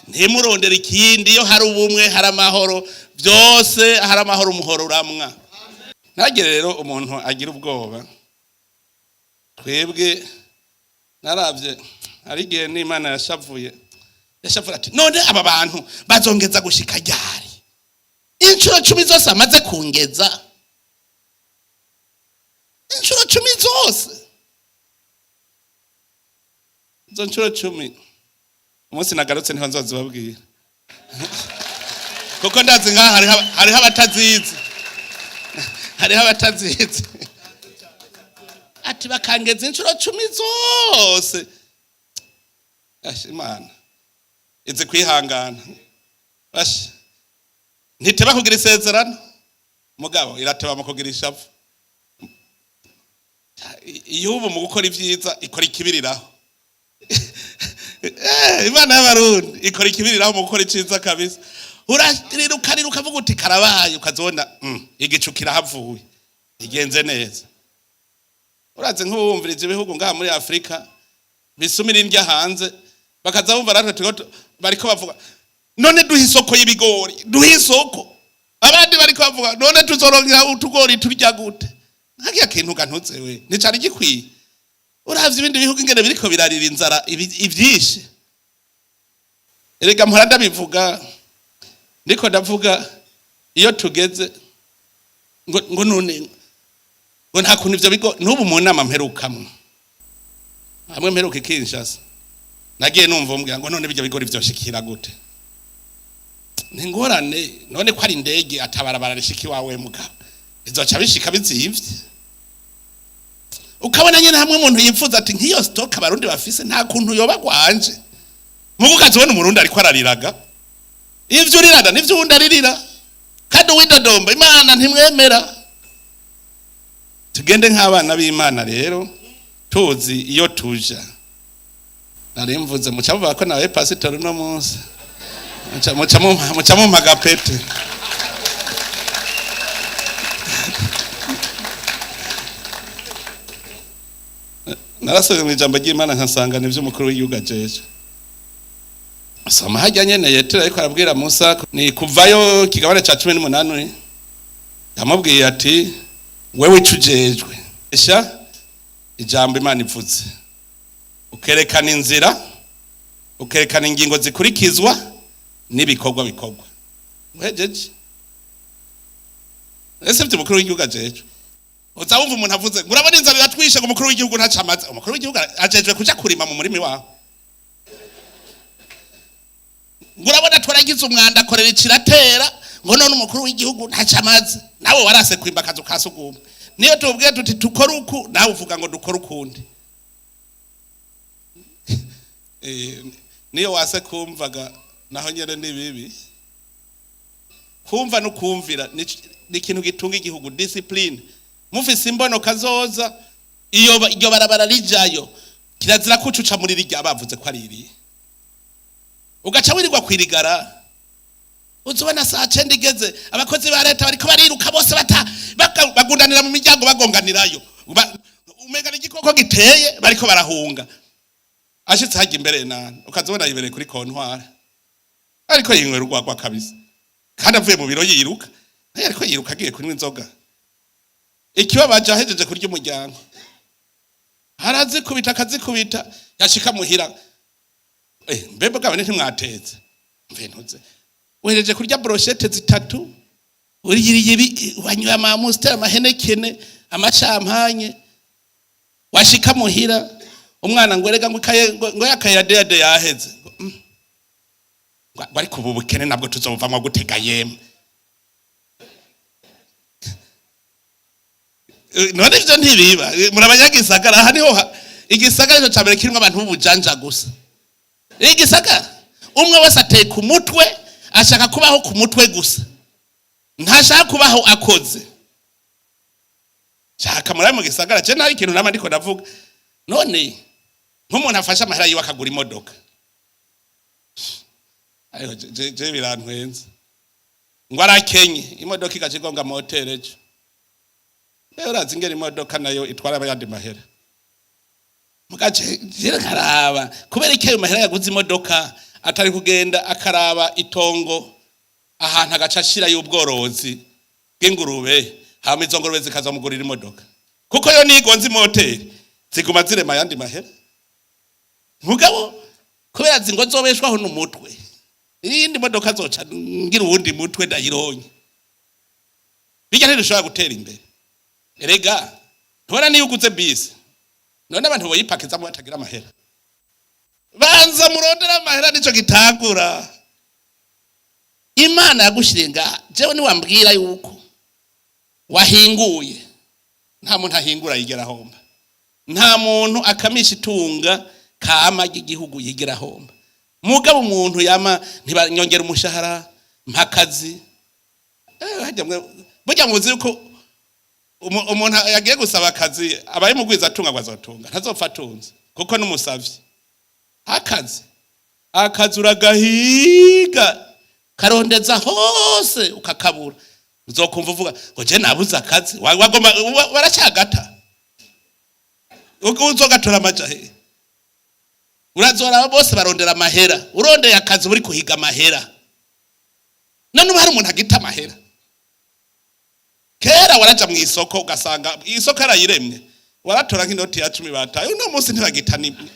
Ntimurondera ikindi, iyo hari ubumwe hari amahoro, byose hari amahoro, umuhoro uramwa. Ntagire rero umuntu agira ubwoba. Twebwe naravye ari gihe n'Imana yashavura ati none aba bantu bazongeza gushika ryari? Inshuro 10 zose amaze kungeza. Inshuro 10 zose. Izo nshuro 10 umunsi nagarutse niho nzozibabwira. Kuko ndazi ngaha hariho abatazizi. Hariho abatazizi. Ati bakangeza inshuro 10 zose. Imana izi kwihangana. Bashi ntiteba kugira isezerano mugabo irateba mu kugira ishavu. Iyo ubu mu gukora ivyiza ikora ikibiriraho. Imana y'abarundi ikora ikibiriraho mu gukora iciza kabisa. Urarira ukavuga uti karabaye, ukazona igicu kirahavuye igenze neza. Uraze nk'ubumvirije ibihugu ngaha muri Afrika bisumira indya hanze bakaza bumva ratwe bariko bavuga none duha isoko y'ibigori, duha isoko. Abandi bariko bavuga none tuzorongera utugori turya gute? Hagiye kintu gantutse we nicari gikwiye. Uravye ibindi bihugu ingene biriko birarira inzara ivyishe. Erega mpora ndabivuga ndiko ndavuga iyo tugeze ngo none ngo nta kuntu ivyo bigo n'ubu mu nama mperukamwe hamwe mperuka Kinshasa nagiye numva umbwira ngo none bijya bigori vyoshikira gute? Ningorane none ko ari indege atabarabara rishiki wawe mugabo izoca bishika bizivye. Ukabona nyene hamwe umuntu yifuza ati nkiyo stock abarundi bafise nta kuntu yoba gwanje mugukazi we n'umurundi ariko arariraga. Ivyo urirada nivyo undi aririra kandi uwidodomba Imana ntimwemera. Tugende nk'abana b'Imana rero tuzi iyo tuja. Narimvuze mucavuga ko nawe pastor no munsi mucamu magapete. Narasoje mu ijambo ry'Imana nkasanga nivyo umukuru w'igihugu ajeje. Soma hajya nyene yetera ariko arabwira Musa ni kuvayo kigabane ca 18 yamubwiye ati wewe icujejwe esha ijambo Imana ivuze ukerekana inzira ukerekana ingingo zikurikizwa n'ibikorwa bikorwa. Uhejeje ese mfite umukuru w'igihugu ajeje uzawumva umuntu avuze urabona inzara iratwishe ngo umukuru w'igihugu ntacamaze. Umukuru w'igihugu ajejwe kuja kurima mu murimi wawe. Urabona twaragize umwanda akorera ikiratera ngo none umukuru w'igihugu ntacamaze. Nawe warase kwimba akazu kasuguma. Niyo tubwiye tuti tukora uku nawe uvuga ngo dukora ukundi. Niyo wase kumvaga naho nyene ni bibi. Kumva no kumvira ni ikintu gitunga igihugu. Discipline mufise imbono kazoza iyo barabara rijayo kirazira kucuca muri rijya bavuze ko ari iri ugaca wirirwa kwirigara. Uzubona saa 9 igeze abakozi ba leta bariko bariruka bose bagundanira mu miryango bagonganirayo. Umega n'igikoko giteye bariko barahunga. Ashitse hajya imbere nane ukazobona yibereye kuri kontwara ariko yinywera urwagwa kabisa kandi avuye mu biro yiruka ariko yiruka agiye kunywa inzoga. Ikibabaje ahejeje kurya umuryango harazikubita akazikubita yashika muhira mbebe bwabone ntimwateze mventuze wereje kurya brochette 3 uriyiriye wanywa amamusitera amahenekene amachampagne washika muhira umwana ngo erega ngo yakayadede yaheze bari kububukene nabwo tuzovamwa gutega yemwe. None ivyo ntibiba murabanyagisagara aha niho igisagara cyo cyabere kirimo abantu b'ubujanja gusa. Igisagara umwe wese ateye ku mutwe ashaka kubaho ku mutwe gusa ntashaka kubaho akoze. akamara mu gisagara je nari ikintu nama ndiko ndavuga none nk'umuntu afashe amahera yiwe akagura imodoka ayo je birantwenza ngo arakenye imodoka igacigonga motere ejo urazi ingene imodoka nayo itwara abayandi mahera mugace je karaba kubera icyo mahera yaguze imodoka atari kugenda akaraba itongo ahantu agacashira y'ubworozi bw'ingurube hama izo ngurube zikazamugurira imodoka kuko yo nigonze moteri ziguma zirema yandi mahera mugabo kubera zingo zobeshwaho n'umutwe iyindi modoka zoca ngira uwundi mutwe ndayironye bijya ntidushobora gutera imbere erega ntubona niyo uguze bisi none abantu boyipakizamo batagira amahera banza murondera amahera nico gitangura Imana yagushirenga jewe ni wambwira yuko wahinguye nta muntu ahingura yigera homba nta muntu akamisha itunga kama y'igihugu yigera homba mugabo umuntu yama ntibanyongera umushahara mpakazi burya muzi yuko umuntu yagiye gusaba akazi abaye mugwiza atunga gwazotunga ntazopfa atunze kuko n'umusavyi akazi uragahiga karondeza hose ukakabura uzokumva uvuga ngo je nabuze akazi wagoma waracyagata uzogatora amajahe urazora bose barondera amahera urondeye akazi uri kuhiga amahera none hari umuntu agita amahera kera waraja mu isoko ugasanga isoko arayiremye waratora nk'inoti ya 10 bataye uno munsi ntibagita nimwe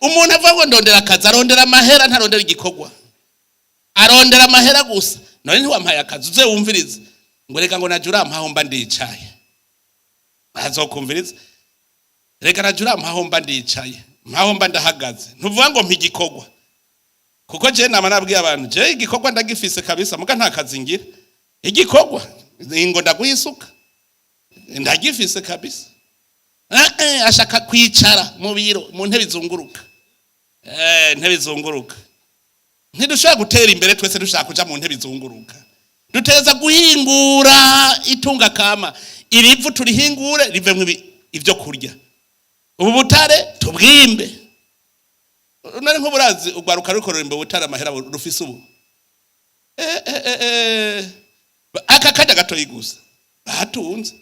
umuntu avuga ngo ndondera akazi arondera amahera ntarondera igikorwa arondera amahera gusa none ntiwampaye akazi uze wumvirize ngo reka ngo najura mpaho mba ndicaye azokumviriza reka najura mpaho mba ndicaye mpaho mba ndahagaze ntuvuga ngo mpigikorwa kuko je nama nabwiye abantu je igikorwa ndagifise kabisa muga nta kazi ngira igikorwa ngo ndagwisuka ndagifise kabisa ashaka kwicara mu biro mu ntebe zunguruka ntebe zunguruka ntidushaka gutera imbere twese dushaka kuja mu ntebe zunguruka duteza guhingura itunga kama irivu turihingure rivemwe ivyo kurya ubu butare tubwimbe nari nk'uburazi ugwaruka rukorera imbe butare amahera rufise ubu aka kajya gato yigusa batunze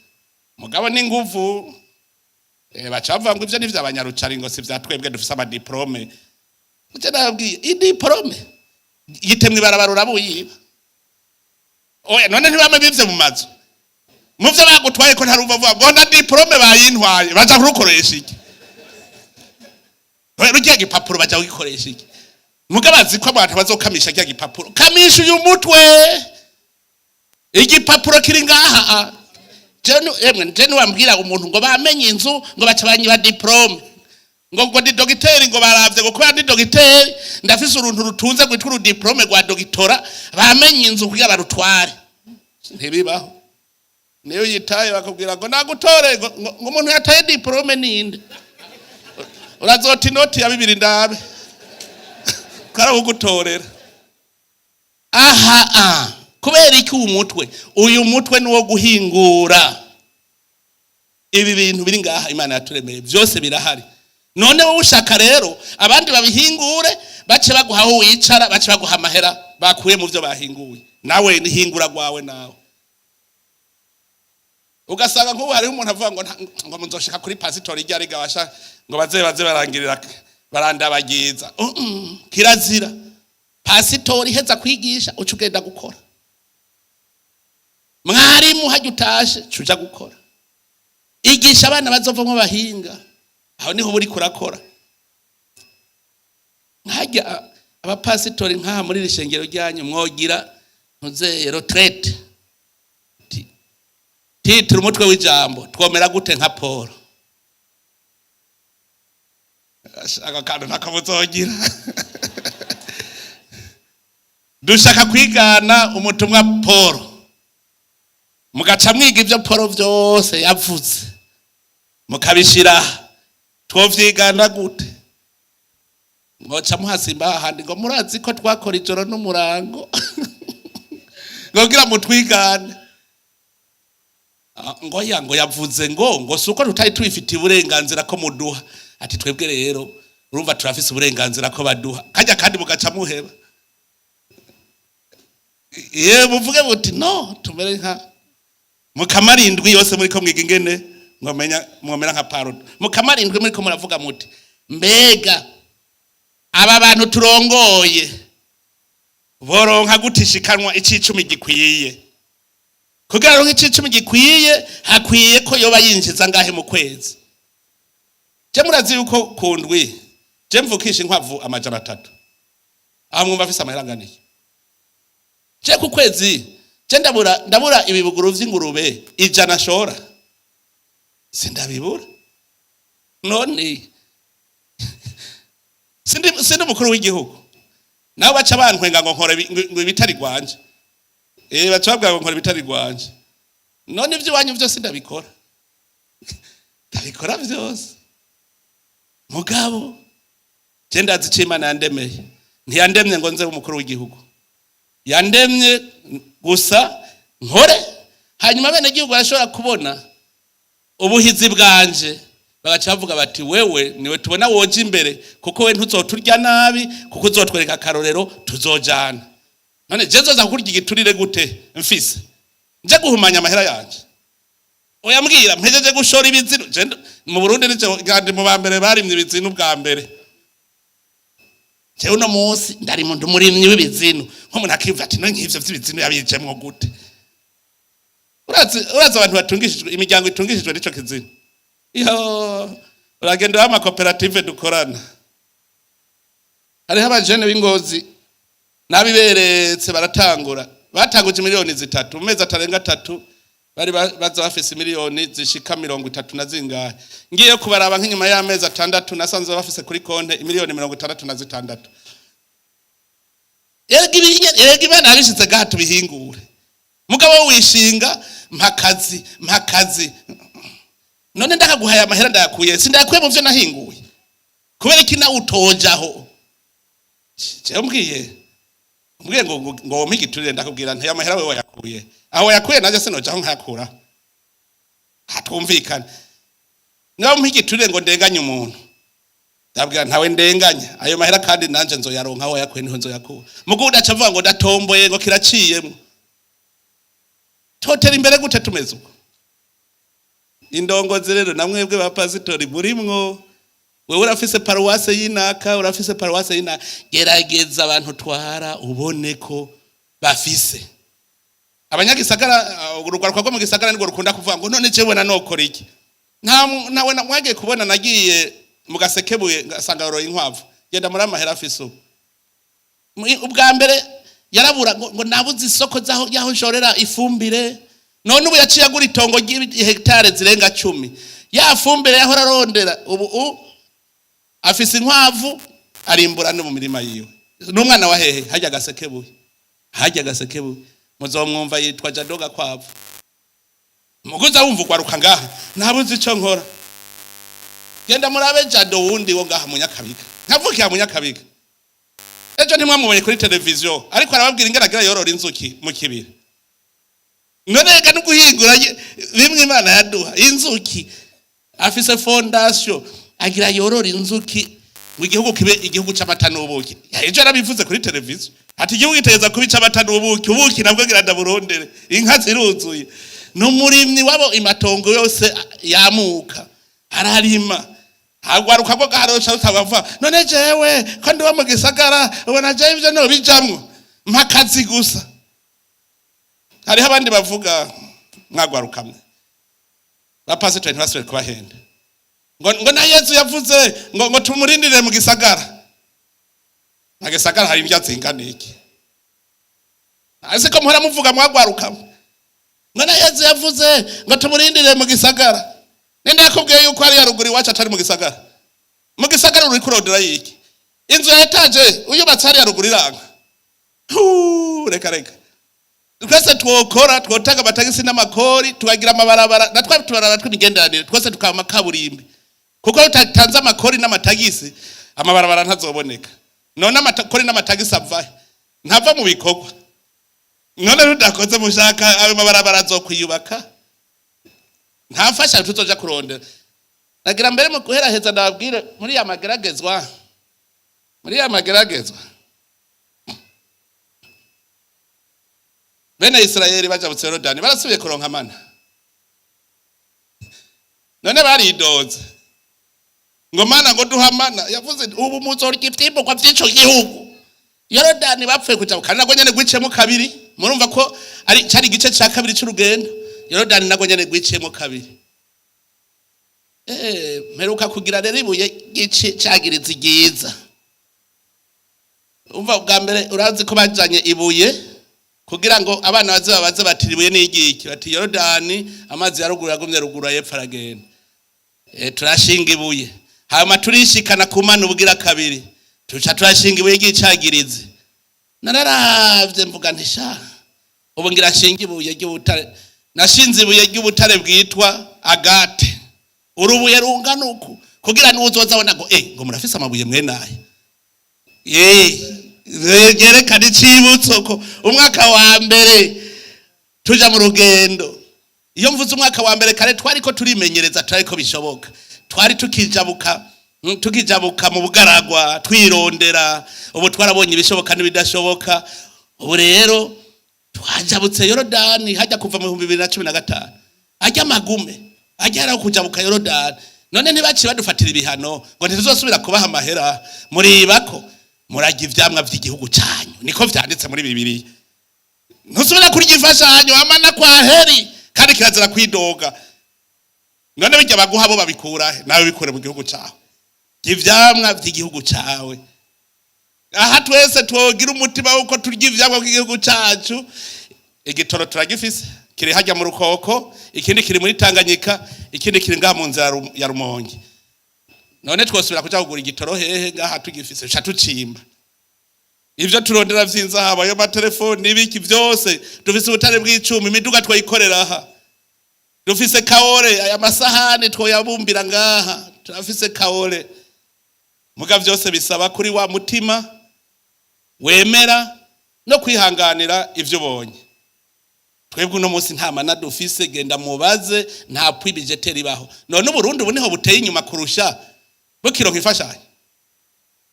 mugabo n'inguvu bacavuga ngo ivyo nivyo abanyarucari ngo si vyatwebwe dufise ama diplome uje nabwiye i diplome yitemwe barabarura buyiba oya none ntibame bivye mu mazu muvyo bagutwaye ko ntarumva vuga ngo na diplome bayintwaye baza kurukoresha iki oya rugiye gipapuro baza kugikoresha iki mugabazi ko abantu bazokamisha kiya gipapuro kamisha uyu mutwe igipapuro kiri ngaha jenu wambwira umuntu ngo bamenye inzu ngo bacabanyi ba diplome ngo ndi dogiteri ngo baravye ngo kuba ndi dogiteri ndafise uruntu rutunze gwitwa uru diplome gwa dogitora bamenye inzu kugira barutware ntibibaho niyo yitaye bakubwira ngo nagutore ngo umuntu yataye diplome ninde urazota inoti ya 2 ndabe karagutorera kubera iki uyu mutwe niwo guhingura ibi bintu biri ngaha Imana yaturemeye byose birahari none wowe ushaka rero abandi babihingure bace baguha aho wicara bace baguha amahera bakuye mu byo bahinguye nawe nihingura gwawe nawe ugasanga nk'ubu hariho umuntu avuga ngo munzoshika kuri pasitori ryari gabasha ngo baze barangirira barandabagiza kirazira pasitori heza kwigisha ucugenda gukora mwarimu hajya utashe cuja gukora igisha abana bazovamo bahinga aho niho buri kurakora nkajya abapasitori nkaha muri rishengero ryanyu mwogira ntuze retraite titre umutwe w'ijambo twomera gute nka Paul aka kandi ntakamuzogira dushaka kwigana umutumwa Paul mugaca mwiga ivyo Paul vyose yavuze mukabishira twovyigana gute ngoca muhasimba ahandi ngo murazi ko twakora ijoro n'umurango ngogira mutwigane ngo yavuze ngo suko tutari tubifitiye uburenganzira ko muduha ati twebwe rero urumva turafise uburenganzira ko baduha kajya kandi mugaca muheba muvuge muti no tumere nka mukamarindwi yose muri ko mwiga ingene mwomera nka parodi mukamarindwi muri ko muravuga muti mbega aba bantu turongoye boronka gutishikanwa icicumi gikwiye kugira ngo icicumi gikwiye hakwiye ko yoba yinjiza ngahe mu kwezi je murazi yuko kundwi je mvukisha inkwavu amajana 3 aho mwumva afise amaheranganiye je ku kwezi je ndabura ibibuguru vy'ingurube 100 shora sindabibura none sindi mukuru w'igihugu naho baca bantwenga ngo nkora ibitari gwanje baca babwira ngo nkora ibitari gwanje none ivyo wanyu vyose ndabikora vyose mugabo je ndazi ico Imana yandemeye ntiyandemye ngo nze umukuru w'igihugu yandemye gusa nkore hanyuma bene gihugu barashobora kubona ubuhizi bwanje bagaca bavuga bati wewe niwe tubona woje imbere kuko we ntuzoturya nabi kuko uzotwereka akarorero tuzojana none je nzoza kurya igiturire gute mfise nje guhumanya amahera yanje oyambwira mpejeje gushora ibizinu mu Burundi nico gandi mu bambere barimye ibizinu bwa mbere je uno munsi ndari mu ndumurimyi w'ibizinu nko umuntu akivuga ati no nk'ivyo vy'ibizinu yabijemwo gute uraza abantu batungishijwe imiryango itungishijwe n'ico kizinu uragenda ama koperative dukorana hariho abajene b'Ingozi nabiberetse batanguje miliyoni 3 mu mezi atarenga 3 bari baza bafise miliyoni zishika 30 na zingahe ngiye kubaraba nk'inyuma y'amezi 6 nasanze bafise kuri konte miliyoni 66 Erega ibana abishize gato bihingure mugabo wishinga mpakazi none ndakaguhaye amahera ndayakuye sindayakuye mu vyo nahinguye kubera iki na utojaho je mbwiye ngo mpigiturire ndakubwira nti amahera wewe yakuye aho yakuye naje sinojaho nkakura hatumvikana ngaho mpigiturire ngo ndenganye umuntu ndabwira ntawe ndenganya ayo mahera kandi nanje nzoyaronka aho yakuye niho nzoyakuye muguda acavuga ngo ndatomboye ngo kiraciyemo totera imbere gute tumeze uko indongozi rero namwebwe ba pasitori murimwo wewe urafise paruwase y'inaka urafise paruwase y'inaka gerageza abantu twara ubone ko bafise abanyagisagara urugwaruka rwo mu gisagara nirwo rukunda kuvuga ngo none jewe nanokora iki nawe mwagiye kubona nagiye mu Gasekebuye ngasanga yoroye inkwavu genda muri amahera afise ubwa mbere yarabura ngo nabuze isoko yaho nshorera ifumbire none ubu yaciye agura itongo ry'ihectare zirenga 10 ya fumbire yahora arondera ubu afise inkwavu arimbura no mu mirima yiwe n'umwana wa hehe hajya Gasekebuye muzomwumva yitwa Jadoga kwavu muguza wumva kwaruka ngaha nabuze ico nkora genda murabe Jado wundi wo ngaha munyakabiga nkavukiye munyakabiga ejo ntimwamubonye kuri televiziyo ariko arababwira ingeragira yorora inzuki mu kibira nonega no guhingura bimwe Imana yaduha inzuki afise fondation agira yorora inzuki mu gihugu kibe igihugu c'amata n'ubuki ejo arabivuze kuri televiziyo ati igihugu giteza kubica amata n'ubuki ubuki nabwo giranda burondere inka ziruzuye n'umurimyi wabo imatongo yose yamuka ararima hagwaruka ko garosha utabavuga none jewe ko ndi wa mu gisagara ubona je ivyo no bijamwo mpakazi gusa hariho abandi bavuga mwagwarukamwe ba pastor ntibasubire kubahenda ngo na Yesu yavuze ngo tumurindire mu gisagara na gisagara hari indya zingana iki ase ko muhora muvuga mwagwarukamwe ngo na Yesu yavuze ngo tumurindire mu gisagara nende yakubwiye yuko ari yaruguri wacu atari mu gisagara uri kurodera yiki inzu ya etaje uyubatse hari yaruguri ranga reka twese twokora twotaga amatagisi n'amakori tukagira amabarabara natwe tubarara twimigenderanire twese tukama kaburimbi kuko utatanze amakori n'amatagisi amabarabara ntazoboneka none amakori n'amatagisi avahe ntava mu bikorwa none rudakoze mushaka ayo mabarabara azokwiyubaka nta mfashanyo tuzoja kurondera. Nagira mbere mu guheraheza ndababwire muri ya mageragezwa bene Israeli bajabutse Yorodani barasubiye kuronka amana. None baridoze ngo mana ngo duhamana, yavuze ubu muzorya ivyimburwa vy'ico gihugu. Yorodani bapfuye kujabuka nago nyene gwicemo kabiri. Murumva ko ari cari igice ca kabiri c'urugendo. Yorodani nago nyene gwicemo kabiri. Mperuka kugira rero ibuye gice cagiriza igiza. Umva bwa mbere urazi ko bajanye ibuye kugira ngo abana baze batiribuye n'igiki, bati Yorodani amazi yaruguru yagumye ruguru yepfa aragenda. Turashinga ibuye hama turishikana kumana ubugira kabiri tuca turashinga ibuye gicagirize. Nararavye mvuga ntisha ubu ngira shinga ibuye ry'ubutare. Nashinze ibuye ry'ubutare bwitwa agate, urubuye rungana uku kugira nuzoza abona ngo murafise amabuye mwenaye. Yerekana icibutso ko umwaka wa mbere tuja mu rugendo. Iyo mvuze umwaka wa mbere kare twari ko turimenyereza, twari ko bishoboka, twari tukijabuka mu bugaragwa twirondera. Ubu twarabonye ibishoboka n'ibidashoboka. Ubu rero twajabutse Yorodani hajya kuva mu 2015 ajya magume ajya ara kujabuka Yorodani. None ntibaci badufatira ibihano ngo ntizosubira kubaha amahera. Muribako murajya ivyamwa vy'igihugu cyanyu, niko vyanditse muri Bibiliya. Ntusubira kurya imfashanyo amana kwa heri kandi kirazira kwidoga. None bijya baguha bo babikurahe nawe bikore mu gihugu cyawe. Ivyamwa vy'igihugu cyawe. Aha twese twogira umutima uko turya ivyamwa by'igihugu cyacu. Igitoro turagifise kiri hajya mu Rukoko, ikindi kiri muri Tanganyika, ikindi kiri ngaha mu nzira ya Rumonge. None twosubira kuja kugura igitoro hehe ngaha tugifise cha tucimba. Ivyo turondera vy'inzahabu ayo amatelefoni n'ibiki vyose dufise ubutare bw'icumi, imiduga twayikorera aha. Dufise kaore aya masahani twoyabumbira ngaha, turafise kaore. Muga vyose bisaba kuri wa mutima wemera no kwihanganira ivyo ubonye. Twebwe uno munsi nta mana dufise, genda mubaze nta pwibijeteri baho. None Burundi ubu niho buteye inyuma kurusha bukironka imfashanyo.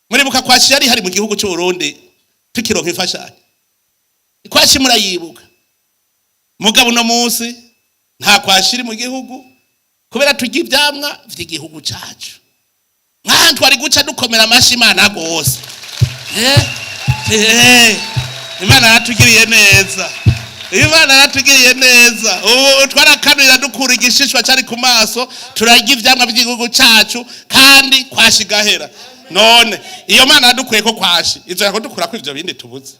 Muribuka kwashi yari hari mu gihugu cy'u Burundi tukironka imfashanyo. Kwashi murayibuka. Mugabo uno munsi nta kwashiri mu gihugu kubera turya ivyamwa vy'igihugu cyacu. Nkantu twari guca dukomera amashi Imana gose. Imana yatugiriye neza. Imana yatugiriye neza. Ubu twarakanira dukura igishishwa cyari ku maso, turarya ivyamwa by'igihugu cyacu kandi kwashigahera. None iyo Mana yadukuye ko kwashi izo yako dukura ko ivyo bindi tubuze.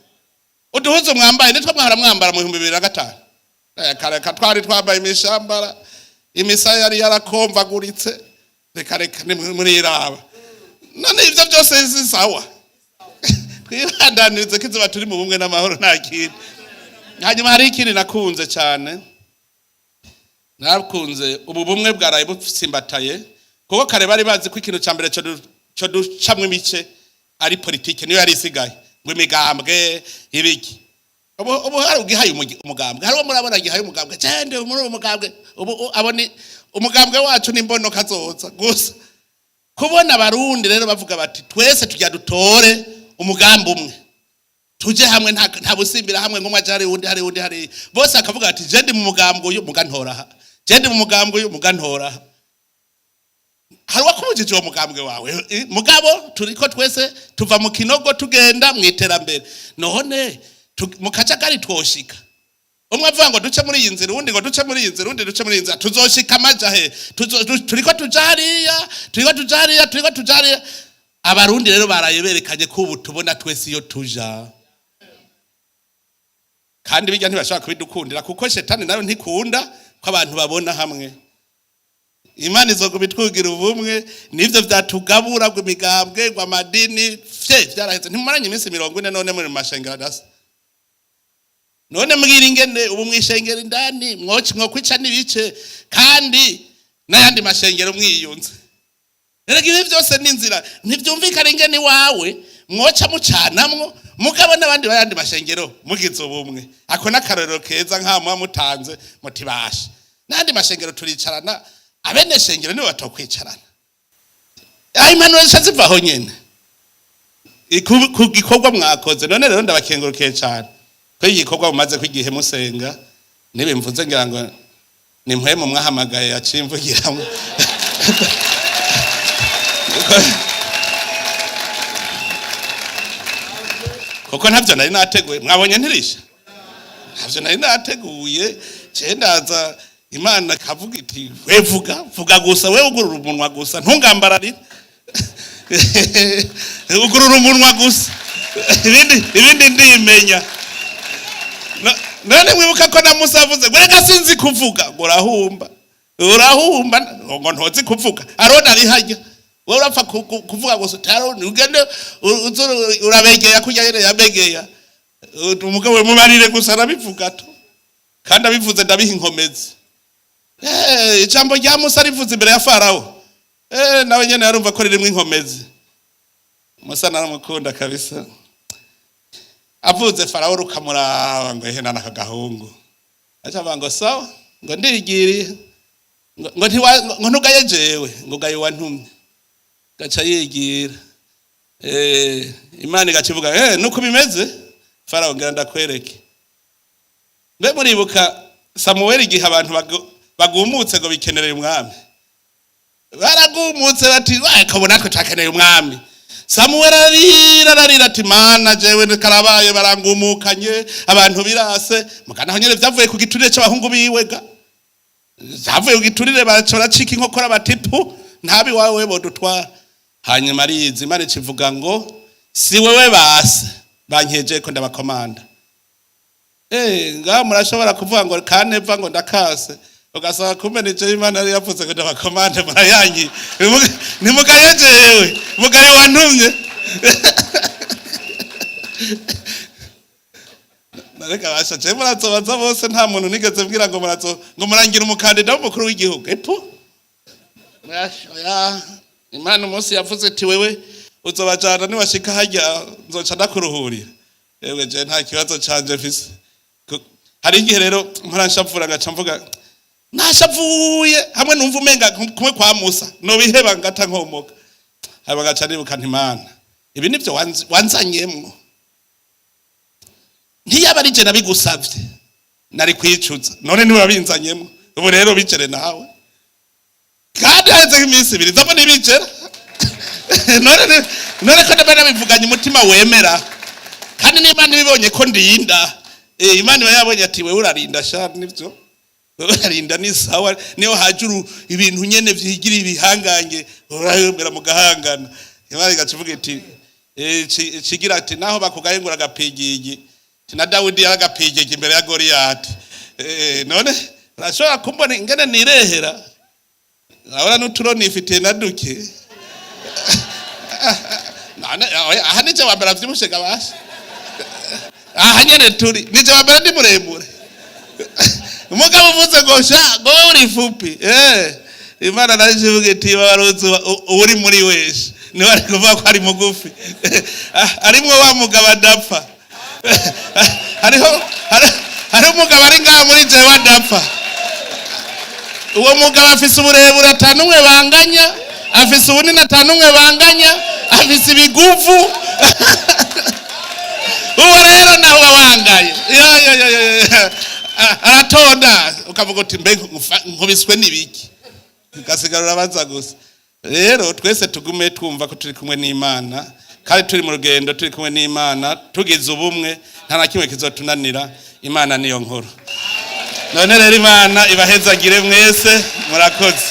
Uduhuze mwambaye nitwa mwahora mwambara mu 2005. Kare twari twambaye imishambara, imisaya yari yarakomvaguritse. Reka muri iraba. None ivyo byose zisawa. Twibandanize kiziba turi mu bumwe n'amahoro nta kindi. Hanyuma hari ikindi nakunze cyane. Nakunze ubu bumwe bwaraye butsimbataye kuko kare bari bazi ko ikintu cyambere cyo ducamwe imice ari politike niyo yari isigaye ngo imigambwe ibiki. Ubu hari ugihaye umugambwe, hari murabona gihaye umugambwe cyende muri umugambwe. Ubu abone umugambwe wacu n'imbono kazoza gusa. Kubona abarundi rero bavuga bati twese tujya dutore umugambi umwe, tuje hamwe nta busimbira hamwe ngo mwajari undi hari bose akavuga ati je ndi mu mugambwe uyu mugantora, je ndi mu mugambwe uyu mugantora. Hari wakubujije uwo mugambwe wawe mugabo turiko twese tuva mu kinogo tugenda mwiterambere. None mukaca kari twoshika umwe avuga ngo duce muri iyi nzira undi ngo duce muri iyi nzira undi duce muri iyi nzira tuzoshika amaja he turiko tujariya. Abarundi rero barayeberekanye ko ubu tubona twese iyo tuja kandi bijya ntibashaka kubidukundira kuko shetani nayo ntikunda ko abantu babona hamwe. Imana izogubitwugira ubumwe nivyo vyatugabura ngo imigambwe ngo amadini vyaraheze. Ntimumaranye iminsi 40 none muri mashengero dasa. None mbwira ingene ubu mwishengero indani mwokwica n'ibice kandi n'ayandi mashengero mwiyunze. Erega ibi byose n'inzira ntivyumvikane ingene wawe mwoca mucanamwo mugabo n'abandi bayandi mashengero mugize ubumwe. Ako nakarorero keza nkamwe mutanze mutibasha. n'andi mashengero turicarana abene shengero nibo batokwicarana impanuro zica zivaho nyene ku gikorwa mwakoze. None rero ndabakengurukiye cyane ko igikorwa mumaze kwigihe musenga nibimvuze ngira ngo ni mpwemu mwahamagaye yacimvugiramo kuko ntavyo nari nateguye. Mwabonye ntirisha ntavyo nari nateguye cendaza Imana kavuga iti we vuga gusa, we ugurura umunwa gusa ntungambararire ugurura umunwa gusa ibindi ndimenya. None mwibuka ko na Musa avuze ngo reka sinzi kuvuga, ngo urahumba ngo ntozi kuvuga. Aroni ari hajya, wowe urapfa kuvuga gusa Aroni ugende urabegeye kujya yere yabegeya umugabo we mubarire gusa arabivuga to, kandi abivuze ndabiha inkomezi. Ijambo rya Musa rivuze imbere ya Farawo, nawe nyene yarumva ko ririmo inkomezi. Musa naramukunda kabisa. Avuze Farawo rukamuraba ngo ihena nakagahungu. Acha bango sawa ngo ndigiriye ngo ntugaye jewe ngo gaye wantumye. Gaca yigira. Imana igacivuga nuko bimeze. Farawo ngira ndakwereke. Mbe muribuka Samuel igihe abantu bagumutse ngo bikenereye umwami. Baragumutse bati kabona ko takeneye umwami. Samuel ararira ati Mana jewe karabaye barangumukanye abantu birase mugana aho nyene vyavuye ku giturire c'abahungu biwega. Zavuye ku giturire bacora cika inkokora batipu ntabi wawe bodutwara. Hanyuma arizi Imana civuga ngo si wewe base bankeje ko ndabakomanda. Nga murashobora kuvuga ngo kaneva ngo ndakase ugasaba kumeneje Imana yari yavuze ngo ndabakomande murayanyi nimugaye jewe mugaye wantumye. Nareka basha je murazobaza bose nta muntu nigeze mbwira ngo murangira umukandida w'umukuru w'igihugu. Ya Imana umunsi yavuze ati wewe uzobajana niwashika hajya nzoca ndakuruhurira. Yewe je nta kibazo canje mfise. Hari igihe rero mparanshavura ngaca mvuga nashavuye hamwe numva umenga kumwe kwa Musa no biheba ngata nkomoka. Haba gaca nibuka nti Mana ibi nivyo wanzanyemwo, ntiyaba ari je nabigusavye nari kwicuza, none niwe wabinzanyemwo. Ubu rero bicere nawe kandi heze iminsi ibiri zabo nibicera none ko ndabana bivuganye umutima wemera kandi n'Imana ibibonye ko ndinda. Imana yabonye ati wewe urarinda sha nivyo urarinda ni sawa, niyo hajuru ibintu nyene vyigira ibihangange urayomera mu gahangana. Imana igacivuga iti cigira ati naho bakugayengura agapigigi na Dawidi yaragapigigi imbere ya Goliath. None urashobora kumbona ingene nirehera ahora n'uturoni ifitiye naduke. Aha nije wambara vyimushega basha. Aha nyene turi nije wambara ndi muremure. Umugabo uvuze ngo sha ngo uri fupi. Imana naje iti barozi uri muri wese niwe ari kuvuga ko ari mugufi. Arimwe wa mugabo adapfa. Hari umugabo ari ngaha muri je wadapfa. Uwo mugabo afise uburebure atanumwe banganya, afise ubunini atanumwe banganya, afise ibiguvu. Uwo rero nawe wangaye aratonda ukavuga uti mbe nkubiswe nibiki ukasigarura baza gusa. Rero twese tugume twumva ko turi kumwe n'Imana kandi turi mu rugendo turi kumwe n'Imana tugize ubumwe nta na kimwe kizotunanira. Imana niyo nkuru. None rero Imana ibahezagire mwese murakoze.